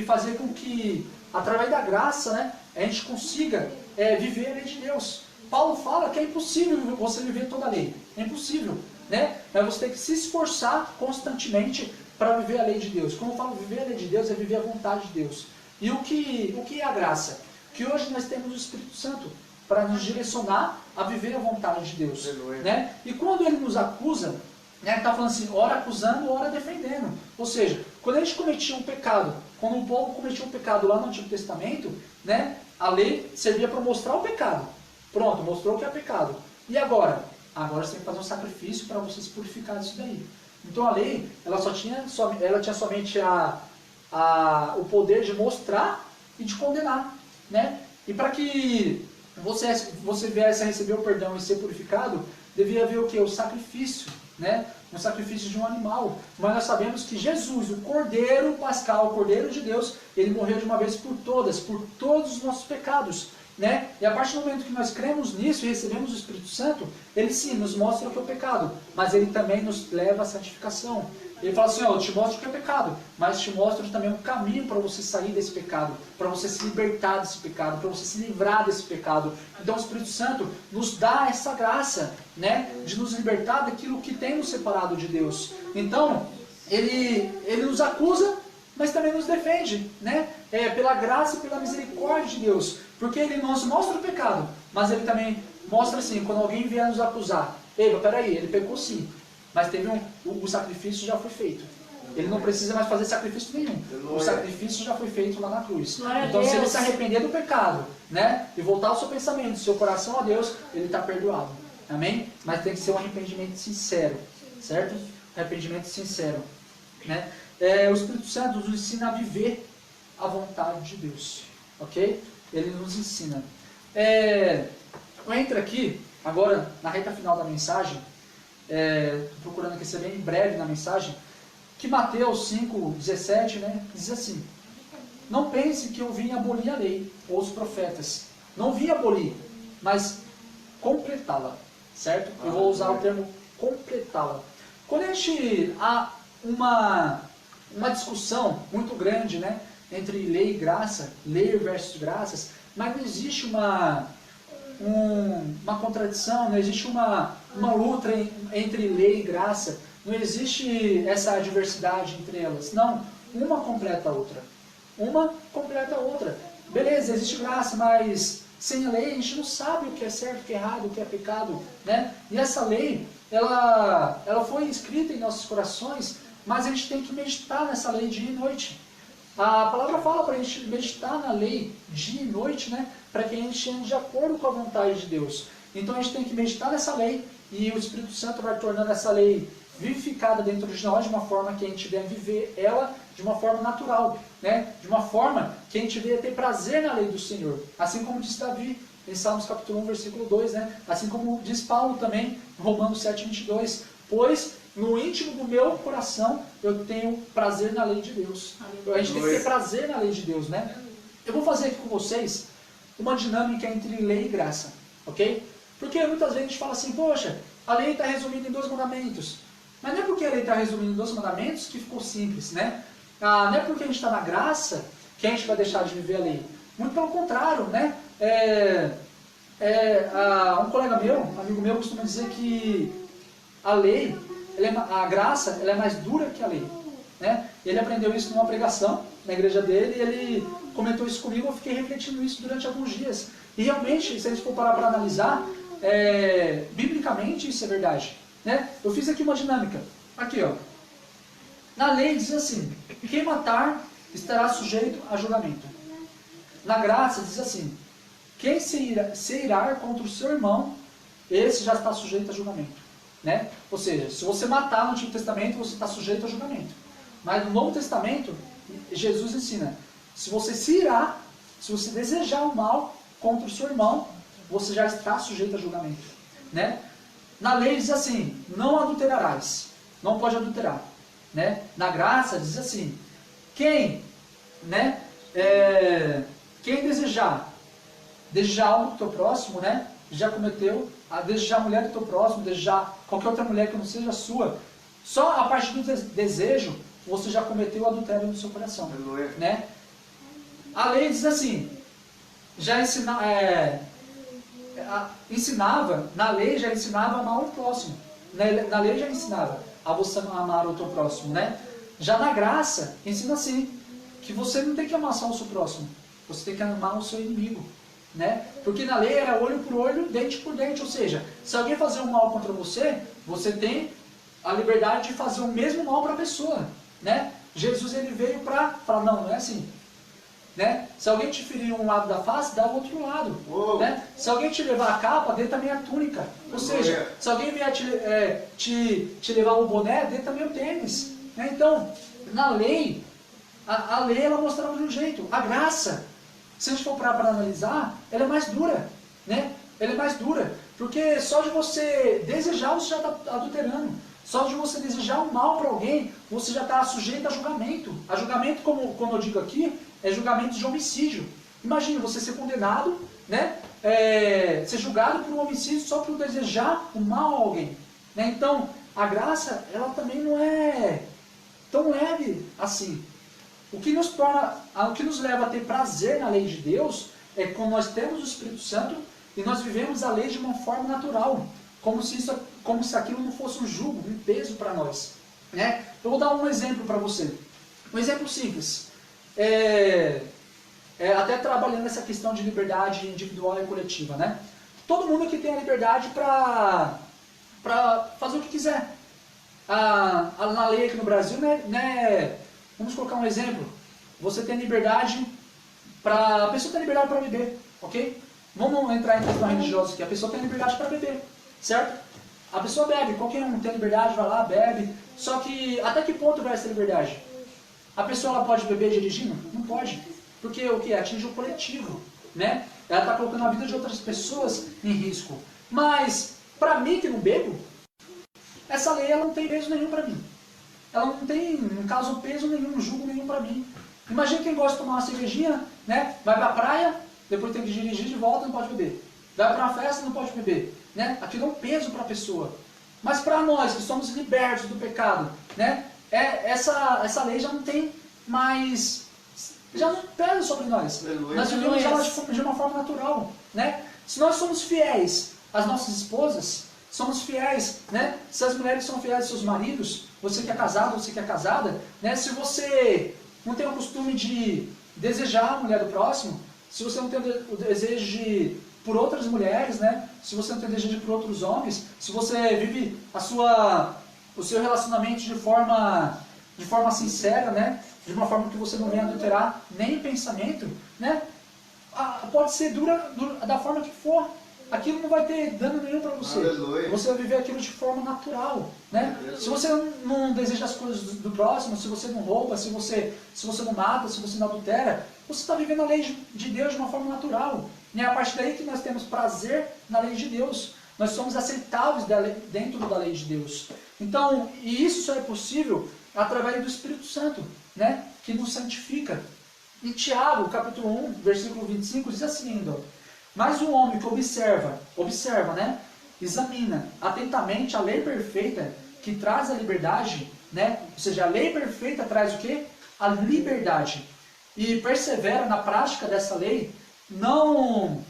fazer com que, através da graça, né, a gente consiga viver a lei de Deus. Paulo fala que é impossível você viver toda a lei. É impossível, né? Mas você tem que se esforçar constantemente para viver a lei de Deus. Quando eu falo viver a lei de Deus, é viver a vontade de Deus. E o que é a graça? Que hoje nós temos o Espírito Santo para nos direcionar a viver a vontade de Deus, né? E quando ele nos acusa, né, ele está falando assim, ora acusando, ora defendendo. Ou seja, quando a gente cometia um pecado, quando o povo cometia um pecado lá no Antigo Testamento, né, a lei servia para mostrar o pecado. Pronto, mostrou que é pecado. E agora? Agora você tem que fazer um sacrifício para você se purificar disso daí. Então a lei, ela tinha somente o poder de mostrar e de condenar, né? E para que você viesse a receber o perdão e ser purificado, devia haver o quê? O sacrifício, né? Um sacrifício de um animal. Mas nós sabemos que Jesus, o Cordeiro Pascal, o Cordeiro de Deus, ele morreu de uma vez por todos os nossos pecados, né? E a partir do momento que nós cremos nisso e recebemos o Espírito Santo, ele sim nos mostra o que é o pecado, mas ele também nos leva à santificação. Ele fala assim, eu te mostro o que é pecado, mas te mostro também um caminho para você sair desse pecado, para você se libertar desse pecado, para você se livrar desse pecado. Então o Espírito Santo nos dá essa graça, né, de nos libertar daquilo que tem nos separado de Deus. Então, ele nos acusa, mas também nos defende, né? Pela graça e pela misericórdia de Deus. Porque ele nos mostra o pecado, mas ele também mostra assim, quando alguém vier nos acusar, peraí, ele pecou sim, mas o sacrifício já foi feito. Ele não precisa mais fazer sacrifício nenhum. O sacrifício já foi feito lá na cruz. Então se ele se arrepender do pecado, né, e voltar o seu pensamento, o seu coração a Deus, ele está perdoado. Amém? Mas tem que ser um arrependimento sincero, certo? Arrependimento sincero, né? O Espírito Santo nos ensina a viver a vontade de Deus, ok? Ele nos ensina. Eu entro aqui, agora, na reta final da mensagem, estou procurando aqui ser bem breve na mensagem, que Mateus 5,17, né, diz assim, não pense que eu vim abolir a lei, ou os profetas. Não vim abolir, mas completá-la, certo? Eu vou usar o termo completá-la. Quando a gente há uma discussão muito grande, né, entre lei e graça, lei versus graças, mas não existe uma contradição, não existe uma luta entre lei e graça, não existe essa adversidade entre elas. Não, uma completa a outra. Uma completa a outra. Beleza, existe graça, mas Sem a lei, a gente não sabe o que é certo, o que é errado, o que é pecado, né? E essa lei, ela foi escrita em nossos corações, mas a gente tem que meditar nessa lei dia e noite. A palavra fala para a gente meditar na lei dia e noite, né? Para que a gente ande de acordo com a vontade de Deus. Então a gente tem que meditar nessa lei e o Espírito Santo vai tornando essa lei vivificada dentro de nós de uma forma que a gente venha viver ela de uma forma natural, né? De uma forma que a gente venha ter prazer na lei do Senhor. Assim como diz Davi em Salmos capítulo 1, versículo 2, né? Assim como diz Paulo também em Romanos 7, 22. Pois no íntimo do meu coração eu tenho prazer na lei de Deus. A gente tem que ter prazer na lei de Deus, né? Eu vou fazer aqui com vocês uma dinâmica entre lei e graça, ok? Porque muitas vezes a gente fala assim, poxa, a lei está resumida em 2 mandamentos. Mas não é porque a lei está resumida em 2 mandamentos que ficou simples, né? Não é porque a gente está na graça que a gente vai deixar de viver a lei. Muito pelo contrário, né? Um colega meu, um amigo meu, costuma dizer que a lei, a graça, ela é mais dura que a lei, né? Ele aprendeu isso numa pregação na igreja dele e ele comentou isso comigo, eu fiquei refletindo isso durante alguns dias. E realmente, se a gente for parar para analisar, biblicamente isso é verdade, né? Eu fiz aqui uma dinâmica. Aqui, ó. Na lei diz assim, quem matar estará sujeito a julgamento. Na graça diz assim, quem se irar contra o seu irmão, esse já está sujeito a julgamento, né? Ou seja, se você matar no Antigo Testamento, você está sujeito a julgamento. Mas no Novo Testamento, Jesus ensina, se você se irar, se você desejar o mal contra o seu irmão, você já está sujeito a julgamento, né? Na lei diz assim, não adulterarás, não pode adulterar, né? Na graça diz assim, quem desejar algo do teu próximo, né? Já cometeu, desejar a mulher do teu próximo, desejar qualquer outra mulher que não seja sua, só a partir do desejo, você já cometeu o adultério no seu coração, né? A lei diz assim, na lei já ensinava a amar o próximo. Na lei já ensinava a você amar o teu próximo, né? Já na graça, ensina assim, que você não tem que amar só o seu próximo, você tem que amar o seu inimigo, né? Porque na lei era olho por olho, dente por dente, ou seja, se alguém fazer um mal contra você, você tem a liberdade de fazer o mesmo mal para a pessoa, né? Jesus ele veio para falar, não é assim. Né? Se alguém te ferir um lado da face, dá o outro lado. Né? Se alguém te levar a capa, dê também a túnica. Ou seja, se alguém vier te levar o boné, dê também o tênis. Né? Então, na lei, a lei ela mostrava de um jeito. A graça, se a gente for para analisar, ela é mais dura. Né? Ela é mais dura. Porque só de você desejar, você já está adulterando. Só de você desejar um mal para alguém, você já está sujeito a julgamento. A julgamento, como eu digo aqui, é julgamento de homicídio. Imagina você ser condenado, né? Ser julgado por um homicídio só por desejar o mal a alguém. Né? Então, a graça, ela também não é tão leve assim. O que nos leva a ter prazer na lei de Deus é quando nós temos o Espírito Santo e nós vivemos a lei de uma forma natural. Como se aquilo não fosse um jugo, um peso para nós. Né? Eu vou dar um exemplo para você. Um exemplo simples. Até trabalhando essa questão de liberdade individual e coletiva. Né? Todo mundo aqui tem a liberdade para fazer o que quiser. Na lei aqui no Brasil, né, vamos colocar um exemplo. Você tem liberdade a pessoa tem liberdade para beber. Ok? Vamos entrar em questão religiosa aqui. A pessoa tem liberdade para beber. Certo? A pessoa bebe, qualquer um tem liberdade, vai lá, bebe. Só que até que ponto vai essa liberdade? A pessoa ela pode beber dirigindo? Não pode. Porque o que? Atinge o coletivo. Né? Ela está colocando a vida de outras pessoas em risco. Mas, para mim que não bebo, essa lei ela não tem peso nenhum para mim. Ela não tem, não causa peso nenhum, julgo nenhum para mim. Imagina quem gosta de tomar uma cervejinha, né? Vai para a praia, depois tem que dirigir de volta, não pode beber. Vai para uma festa, não pode beber. Né? Aquilo é um peso para a pessoa. Mas para nós, que somos libertos do pecado, né? Essa lei já não tem mais... Já não pesa sobre nós. Nós vivemos ela de uma forma natural. Né? Se nós somos fiéis às nossas esposas, somos fiéis, né? Se as mulheres são fiéis aos seus maridos, você que é casado, você que é casada, né? Se você não tem o costume de desejar a mulher do próximo, se você não tem o desejo por outras mulheres, né? Se você não tem desejo por outros homens, se você vive o seu relacionamento de forma sincera, né? De uma forma que você não venha adulterar nem em pensamento, né? Pode ser dura da forma que for. Aquilo não vai ter dano nenhum para você. Aleluia. Você vai viver aquilo de forma natural, né? Se você não deseja as coisas do próximo, se você não rouba, se você não mata, se você não adultera, você está vivendo a lei de Deus de uma forma natural. E é a partir daí que nós temos prazer na lei de Deus. Nós somos aceitáveis dentro da lei de Deus. Então, e isso só é possível através do Espírito Santo, né? Que nos santifica. Em Tiago, capítulo 1, versículo 25, diz assim ainda: mas um homem que observa, né? Examina atentamente a lei perfeita que traz a liberdade, né? Ou seja, a lei perfeita traz o quê? A liberdade. E persevera na prática dessa lei, não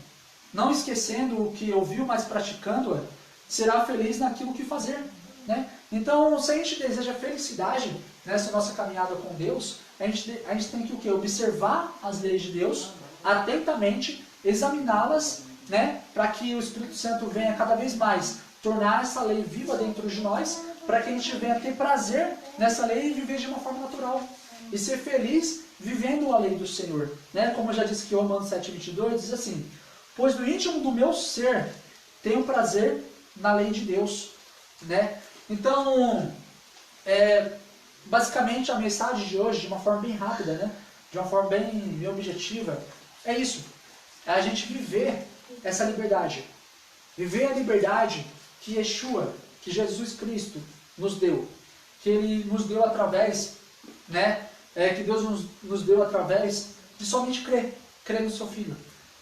esquecendo o que ouviu, mas praticando-a, será feliz naquilo que fazer, né? Então, se a gente deseja felicidade nessa nossa caminhada com Deus, a gente tem que o quê? Observar as leis de Deus atentamente, examiná-las, né, para que o Espírito Santo venha cada vez mais tornar essa lei viva dentro de nós, para que a gente venha ter prazer nessa lei e viver de uma forma natural. E ser feliz vivendo a lei do Senhor. Né? Como eu já disse que Romanos 7,22 diz assim: pois no íntimo do meu ser tenho prazer na lei de Deus. Né? Então, basicamente a mensagem de hoje, de uma forma bem rápida, né? De uma forma bem objetiva, é isso. É a gente viver essa liberdade. Viver a liberdade que Yeshua, que Jesus Cristo nos deu. Que Ele nos deu através, né? Que Deus nos deu através de somente crer no seu Filho.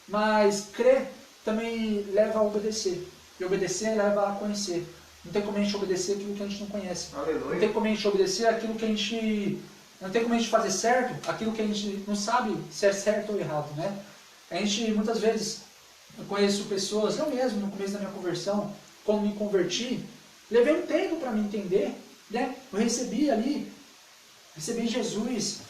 Mas crer também leva a obedecer. E obedecer leva a conhecer. Não tem como a gente obedecer aquilo que a gente não conhece. Aleluia. Não tem como a gente obedecer aquilo que a gente... Não tem como a gente fazer certo aquilo que a gente não sabe se é certo ou errado, né? A gente, muitas vezes, eu conheço pessoas, eu mesmo, no começo da minha conversão, quando me converti, levei um tempo para me entender, né? Eu recebi Jesus,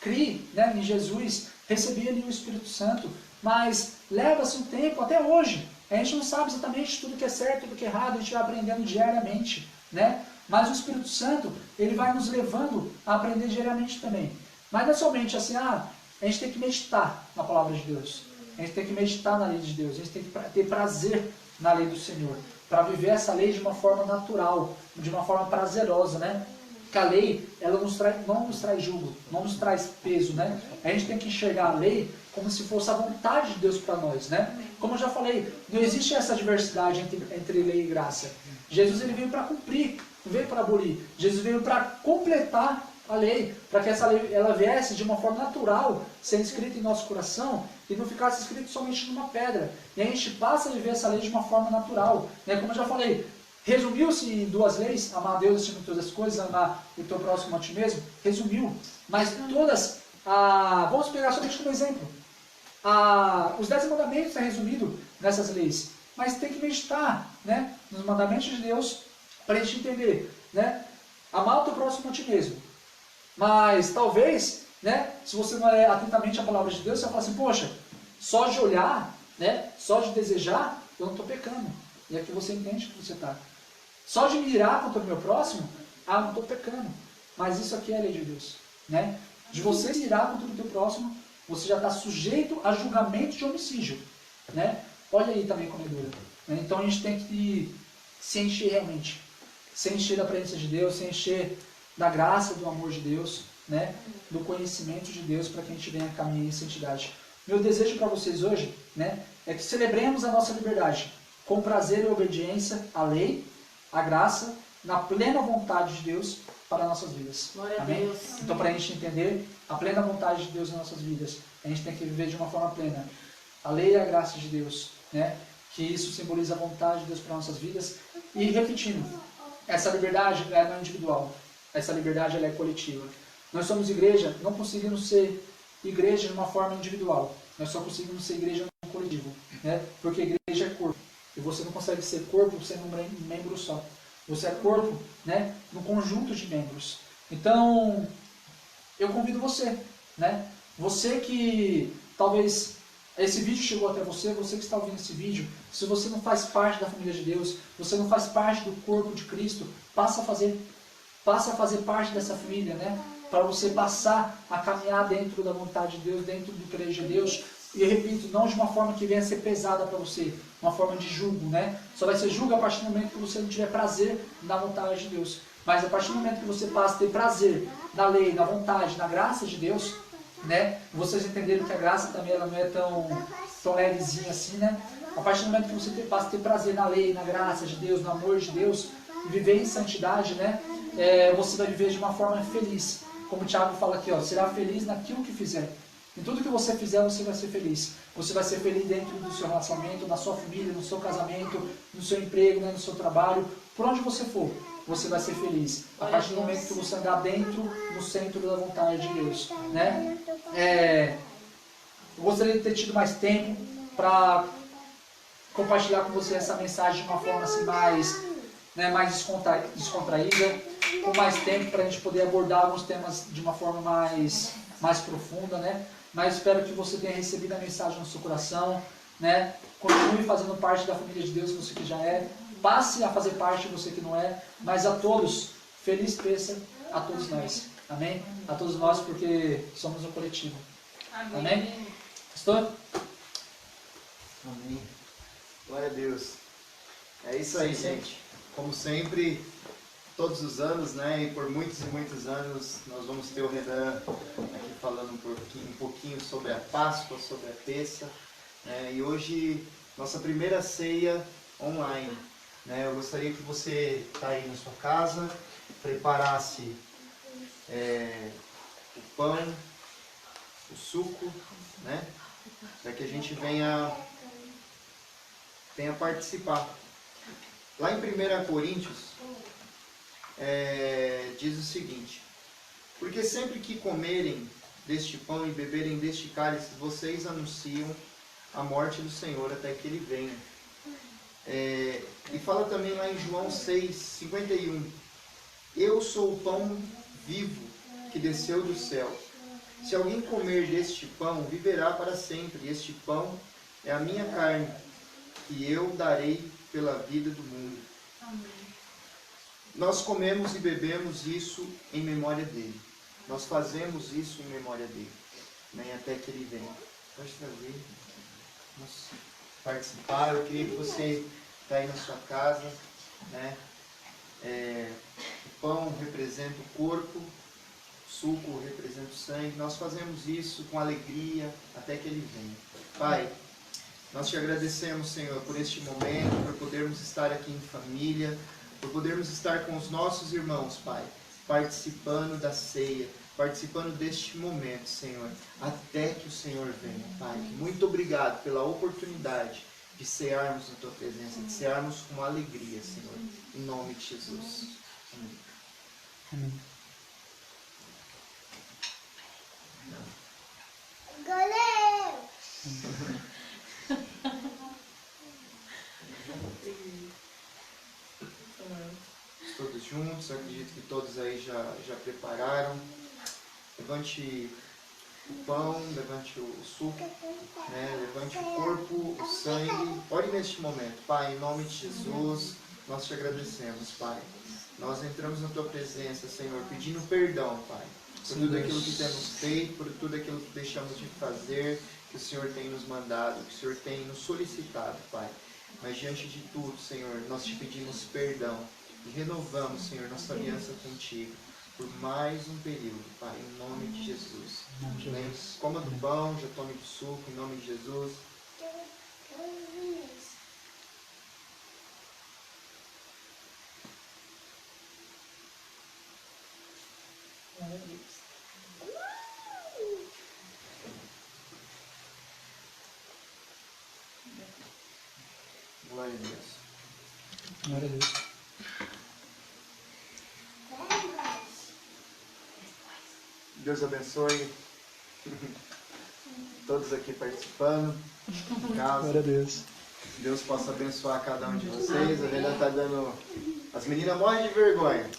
criei, né, em Jesus, recebi ali o Espírito Santo, mas leva-se um tempo, até hoje, a gente não sabe exatamente tudo que é certo, tudo que é errado, a gente vai aprendendo diariamente, né? Mas o Espírito Santo, ele vai nos levando a aprender diariamente também. Mas não é somente assim, a gente tem que meditar na palavra de Deus. A gente tem que meditar na lei de Deus. A gente tem que ter prazer na lei do Senhor. Para viver essa lei de uma forma natural, de uma forma prazerosa, né? Porque a lei, ela não nos traz jugo, não nos traz peso, né? A gente tem que enxergar a lei como se fosse a vontade de Deus para nós, né? Como eu já falei, não existe essa diversidade entre lei e graça. Jesus, ele veio para cumprir, não veio para abolir. Jesus veio para completar a lei, para que essa lei ela viesse de uma forma natural, sendo escrita em nosso coração, e não ficasse escrito somente numa pedra. E a gente passa a viver essa lei de uma forma natural. Né? Como eu já falei, resumiu-se em 2 leis: amar a Deus acima de todas as coisas, amar o teu próximo a ti mesmo. Resumiu. Mas todas, vamos pegar somente como exemplo. Os 10 mandamentos é resumido nessas leis. Mas tem que meditar, né, nos mandamentos de Deus para a gente entender. Né? Amar o teu próximo a ti mesmo. Mas talvez, né, se você não é atentamente a palavra de Deus, você vai falar assim: poxa, só de olhar, né, só de desejar, eu não estou pecando. E aqui você entende que você está. Só de mirar contra o meu próximo, não estou pecando. Mas isso aqui é a lei de Deus. Né? De você mirar contra o teu próximo, você já está sujeito a julgamento de homicídio. Né? Olha aí também como é dura. Né? Então a gente tem que se encher realmente. Se encher da presença de Deus, se encher da graça, do amor de Deus, né? Do conhecimento de Deus, para que a gente venha caminhar em santidade. Meu desejo para vocês hoje, né, é que celebremos a nossa liberdade com prazer e obediência à lei, à graça, na plena vontade de Deus para nossas vidas. Glória Amém? a Deus. Então, para a gente entender a plena vontade de Deus nas nossas vidas, a gente tem que viver de uma forma plena. A lei e a graça de Deus, né? Que isso simboliza a vontade de Deus para nossas vidas. E repetindo, essa liberdade não é individual. Essa liberdade ela é coletiva. Nós somos igreja, não conseguimos ser igreja de uma forma individual. Nós só conseguimos ser igreja no coletivo. Né? Porque igreja é corpo. E você não consegue ser corpo sendo um membro só. Você é corpo, né, no conjunto de membros. Então, eu convido você. Né? Você que talvez esse vídeo chegou até você, você que está ouvindo esse vídeo, se você não faz parte da família de Deus, você não faz parte do corpo de Cristo, passa a fazer parte dessa família, né? Para você passar a caminhar dentro da vontade de Deus, dentro do querer de Deus. E eu repito, não de uma forma que venha a ser pesada para você, uma forma de julgo, né? Só vai ser julgo a partir do momento que você não tiver prazer na vontade de Deus. Mas a partir do momento que você passa a ter prazer na lei, na vontade, na graça de Deus, né? Vocês entenderam que a graça também ela não é tão levezinha assim, né? A partir do momento que você passa a ter prazer na lei, na graça de Deus, no amor de Deus, e viver em santidade, né? Você vai viver de uma forma feliz. Como o Thiago fala aqui, ó, será feliz naquilo que fizer. Em tudo que você fizer, você vai ser feliz. Você vai ser feliz dentro do seu relacionamento, na sua família, no seu casamento, no seu emprego, né, no seu trabalho. Por onde você for, você vai ser feliz. A partir do momento que você andar dentro, no centro da vontade de Deus. Né? Eu gostaria de ter tido mais tempo para compartilhar com você essa mensagem de uma forma assim, mais descontraída, com mais tempo para a gente poder abordar alguns temas de uma forma mais profunda, né? Mas espero que você tenha recebido a mensagem no seu coração, né? Continue fazendo parte da família de Deus, você que já é. Passe a fazer parte, você que não é. Mas a todos, feliz Pêssego a todos nós. Amém? A todos nós, porque somos um coletivo. Amém? Pastor? Amém. Glória a Deus. É isso aí, gente. Como sempre, todos os anos, né, e por muitos e muitos anos, nós vamos ter o Renan aqui falando um pouquinho sobre a Páscoa, sobre a Pêssego, né, e hoje, nossa primeira ceia online, né, eu gostaria que você está aí na sua casa, preparasse o pão, o suco, né, para que a gente venha participar. Lá em 1 Coríntios, diz o seguinte: porque sempre que comerem deste pão e beberem deste cálice, vocês anunciam a morte do Senhor até que Ele venha. E fala também lá em João 6:51, eu sou o pão vivo que desceu do céu. Se alguém comer deste pão, viverá para sempre. E este pão é a minha carne, que eu darei pela vida do mundo. Amém. Nós comemos e bebemos isso em memória dele. Nós fazemos isso em memória dele, né? Até que ele venha. Pode trazer. Vamos participar. Eu queria que você está aí na sua casa, né? O pão representa o corpo, o suco representa o sangue. Nós fazemos isso com alegria até que ele venha. Pai, nós te agradecemos, Senhor, por este momento, por podermos estar aqui em família, por podermos estar com os nossos irmãos, Pai, participando da ceia, participando deste momento, Senhor, até que o Senhor venha, Pai. Muito obrigado pela oportunidade de cearmos na Tua presença, de cearmos com alegria, Senhor, em nome de Jesus. Amém. Amém. Todos juntos, acredito que todos aí já prepararam. Levante o pão, levante o suco, né? Levante o corpo, o sangue. Ore neste momento, Pai, em nome de Jesus, nós te agradecemos, Pai. Nós entramos na Tua presença, Senhor, pedindo perdão, Pai, por tudo aquilo que temos feito, por tudo aquilo que deixamos de fazer, que o Senhor tem nos mandado, que o Senhor tem nos solicitado, Pai. Mas diante de tudo, Senhor, nós te pedimos perdão e renovamos, Senhor, nossa aliança contigo por mais um período, Pai, em nome de Jesus. Amém. Coma do pão, já tome do suco, em nome de Jesus. Glória a Deus. Glória a Deus. Deus abençoe todos aqui participando em casa. Glória a Deus. Deus possa abençoar cada um de vocês. A Helena está dando... As meninas morrem de vergonha.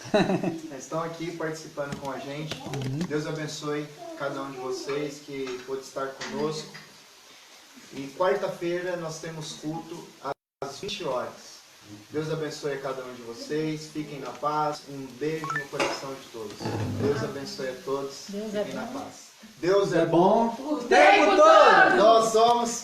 Elas estão aqui participando com a gente. Deus abençoe cada um de vocês que pôde estar conosco. E quarta-feira nós temos culto às 20 horas. Deus abençoe a cada um de vocês. Fiquem na paz. Um beijo no coração de todos. Deus abençoe a todos. Fiquem na paz. Deus é bom. O tempo todo. Nós somos